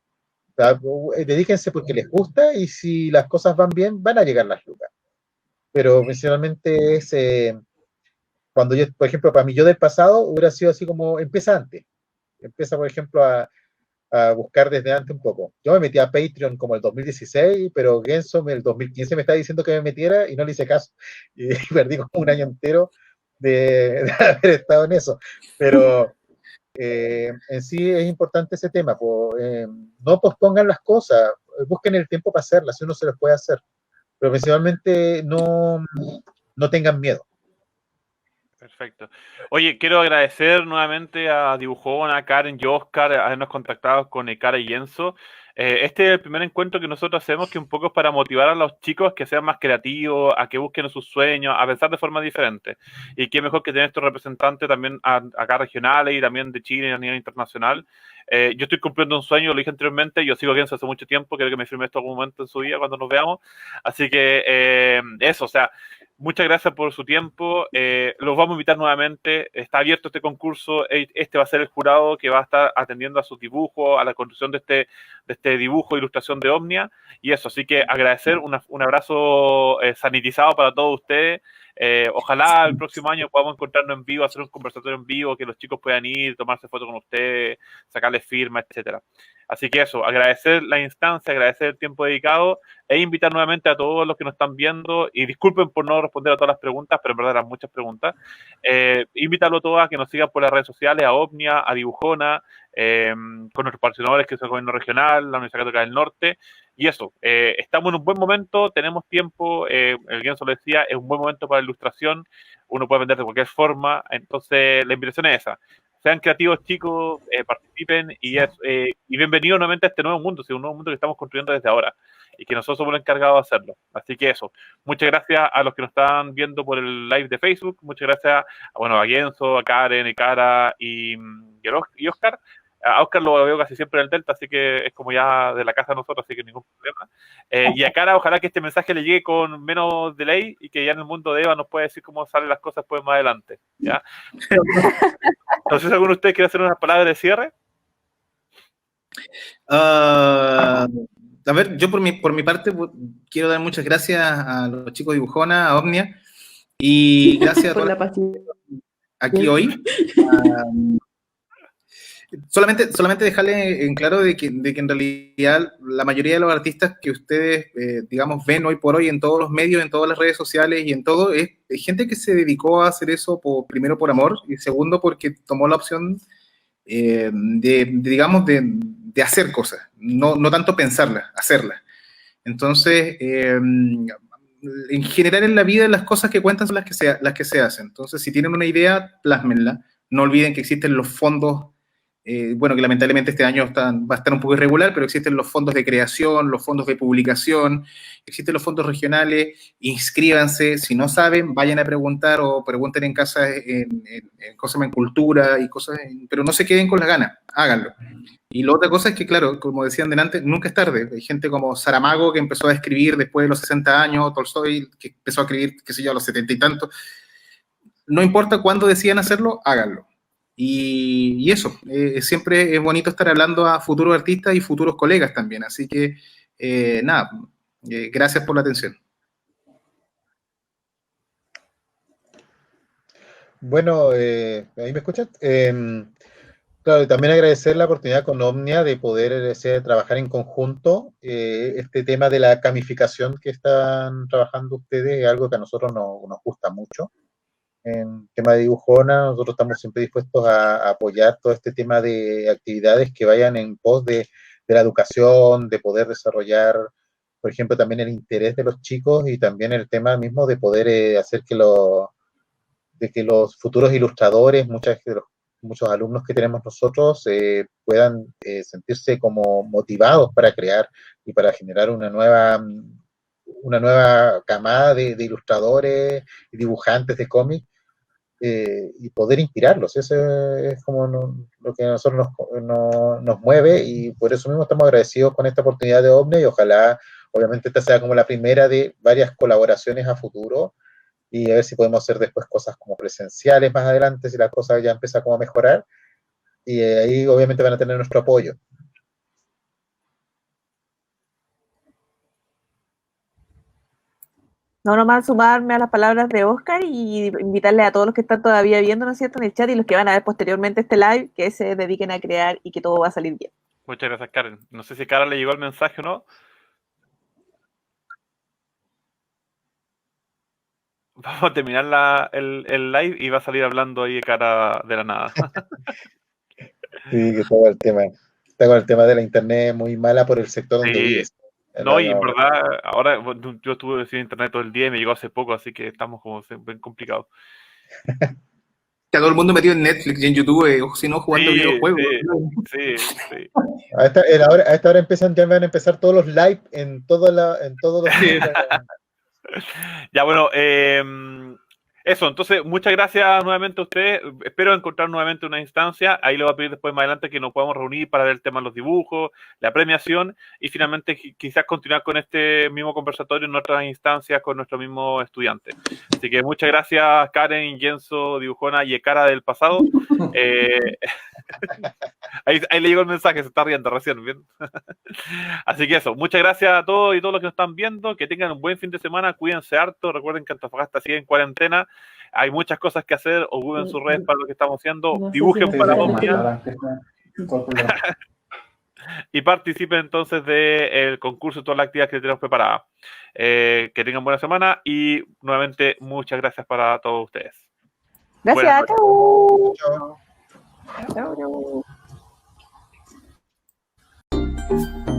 O sea, dedíquense porque les gusta y si las cosas van bien, van a llegar las lucas. Pero principalmente es, cuando yo, por ejemplo, para mí yo del pasado hubiera sido así como, empieza, por ejemplo, a buscar desde antes un poco. Yo me metí a Patreon como el 2016, pero Genso el 2015 me estaba diciendo que me metiera y no le hice caso. Y perdí como un año entero de haber estado en eso. Pero en sí es importante ese tema. No pospongan las cosas, busquen el tiempo para hacerlas, si uno se las puede hacer. Pero principalmente no tengan miedo. Perfecto. Oye, quiero agradecer nuevamente a Dibujón, a Karen y Oscar, a habernos contactado con Ekara y Enzo. Este es el primer encuentro que nosotros hacemos, que un poco es para motivar a los chicos que sean más creativos, a que busquen sus sueños, a pensar de forma diferente. Y qué mejor que tener estos representantes también acá regionales y también de Chile a nivel internacional. Yo estoy cumpliendo un sueño, lo dije anteriormente, yo sigo a Enzo hace mucho tiempo, creo que me firmé esto en algún momento en su vida cuando nos veamos. Así que eso, o sea, muchas gracias por su tiempo. Los vamos a invitar nuevamente. Está abierto este concurso. Este va a ser el jurado que va a estar atendiendo a sus dibujos, a la construcción de este dibujo, ilustración de Omnia. Y eso, así que agradecer, un abrazo sanitizado para todos ustedes. Ojalá el próximo año podamos encontrarnos en vivo, hacer un conversatorio en vivo, que los chicos puedan ir, tomarse fotos con ustedes, sacarles firmas, etcétera. Así que eso, agradecer la instancia, agradecer el tiempo dedicado e invitar nuevamente a todos los que nos están viendo, y disculpen por no responder a todas las preguntas, pero en verdad eran muchas preguntas. Invitarlo a todos a que nos sigan por las redes sociales, a Omnia, a Dibujona, con nuestros patrocinadores que son el Gobierno Regional, la Universidad Católica del Norte. Y eso, estamos en un buen momento, tenemos tiempo, el Guienzo lo decía, es un buen momento para la ilustración, uno puede vender de cualquier forma, entonces la invitación es esa. Sean creativos, chicos, participen y bienvenidos nuevamente a este nuevo mundo, un nuevo mundo que estamos construyendo desde ahora y que nosotros somos los encargados de hacerlo. Así que eso, muchas gracias a los que nos están viendo por el live de Facebook, muchas gracias a Guienzo, a Karen, Ekara y Oscar. A Oscar lo veo casi siempre en el Delta, así que es como ya de la casa de nosotros, así que ningún problema. Y a Cara, ojalá que este mensaje le llegue con menos delay y que ya en el mundo de Eva nos pueda decir cómo salen las cosas pues más adelante. ¿Ya? No sé si alguno de ustedes quiere hacer unas palabras de cierre. A ver, yo por mi parte quiero dar muchas gracias a los chicos de Dibujona, a Omnia, y gracias a Por todos la paciencia. aquí hoy. Solamente dejarle en claro de que en realidad la mayoría de los artistas que ustedes, digamos, ven hoy por hoy en todos los medios, en todas las redes sociales y en todo, es gente que se dedicó a hacer eso primero por amor y segundo porque tomó la opción digamos, de hacer cosas, no tanto pensarlas, hacerlas. Entonces, en general en la vida las cosas que cuentan son las que se hacen. Entonces, si tienen una idea, plásmenla. No olviden que existen los fondos. Bueno, que lamentablemente este año va a estar un poco irregular, pero existen los fondos de creación, los fondos de publicación, existen los fondos regionales, inscríbanse, si no saben, vayan a preguntar o pregunten en casa en cultura y cosas, pero no se queden con las ganas, háganlo. Y la otra cosa es que, claro, como decían delante, nunca es tarde. Hay gente como Saramago que empezó a escribir después de los 60 años, Tolstoy que empezó a escribir, qué sé yo, a los 70 y tantos. No importa cuándo decidan hacerlo, háganlo. Y eso, siempre es bonito estar hablando a futuros artistas y futuros colegas también. Así que, nada, gracias por la atención. Bueno, ¿ahí me escuchan? Claro, y también agradecer la oportunidad con Omnia de poder trabajar en conjunto. Este tema de la gamificación que están trabajando ustedes es algo que a nosotros nos gusta mucho. En tema de Dibujona, nosotros estamos siempre dispuestos a apoyar todo este tema de actividades que vayan en pos de la educación, de poder desarrollar, por ejemplo, también el interés de los chicos y también el tema mismo de poder hacer que los futuros ilustradores, muchos alumnos que tenemos nosotros, puedan sentirse como motivados para crear y para generar una nueva camada de ilustradores y dibujantes de cómics, y poder inspirarlos. Eso es como lo que a nosotros nos mueve, y por eso mismo estamos agradecidos con esta oportunidad de Omnia, y ojalá, obviamente, esta sea como la primera de varias colaboraciones a futuro, y a ver si podemos hacer después cosas como presenciales más adelante, si la cosa ya empieza como a mejorar, y ahí obviamente van a tener nuestro apoyo. No, nomás sumarme a las palabras de Oscar y invitarle a todos los que están todavía viendo, ¿no es cierto?, en el chat, y los que van a ver posteriormente este live, que se dediquen a crear y que todo va a salir bien. Muchas gracias, Karen. No sé si a Karen le llegó el mensaje o no. Vamos a terminar el live y va a salir hablando ahí de cara de la nada. Sí, que está con el tema de la internet muy mala por el sector donde vives. No, y en verdad, ahora yo estuve sin internet todo el día y me llegó hace poco, así que estamos como bien complicados. Está todo el mundo metido en Netflix y en YouTube, o si no, jugando videojuegos. Sí. A esta hora ya van a empezar todos los live en todos los... Ya, bueno, eso, entonces, muchas gracias nuevamente a ustedes. Espero encontrar nuevamente una instancia. Ahí le voy a pedir después más adelante que nos podamos reunir para ver el tema de los dibujos, la premiación y finalmente quizás continuar con este mismo conversatorio en otras instancias con nuestros mismos estudiantes. Así que muchas gracias, Karen, Yenso, Dibujona y Ekara del pasado. Ahí le llegó el mensaje, se está riendo recién, ¿bien? Así que eso, muchas gracias a todos y todos los que nos están viendo, que tengan un buen fin de semana, cuídense harto, recuerden que Antofagasta sigue en cuarentena, hay muchas cosas que hacer, ocupen sus redes para lo que estamos haciendo, dibujen para dos mañana y participen entonces del concurso y todas las actividades que tenemos preparadas. Que tengan buena semana y nuevamente muchas gracias para todos ustedes. Gracias, chau. Chao. Chau.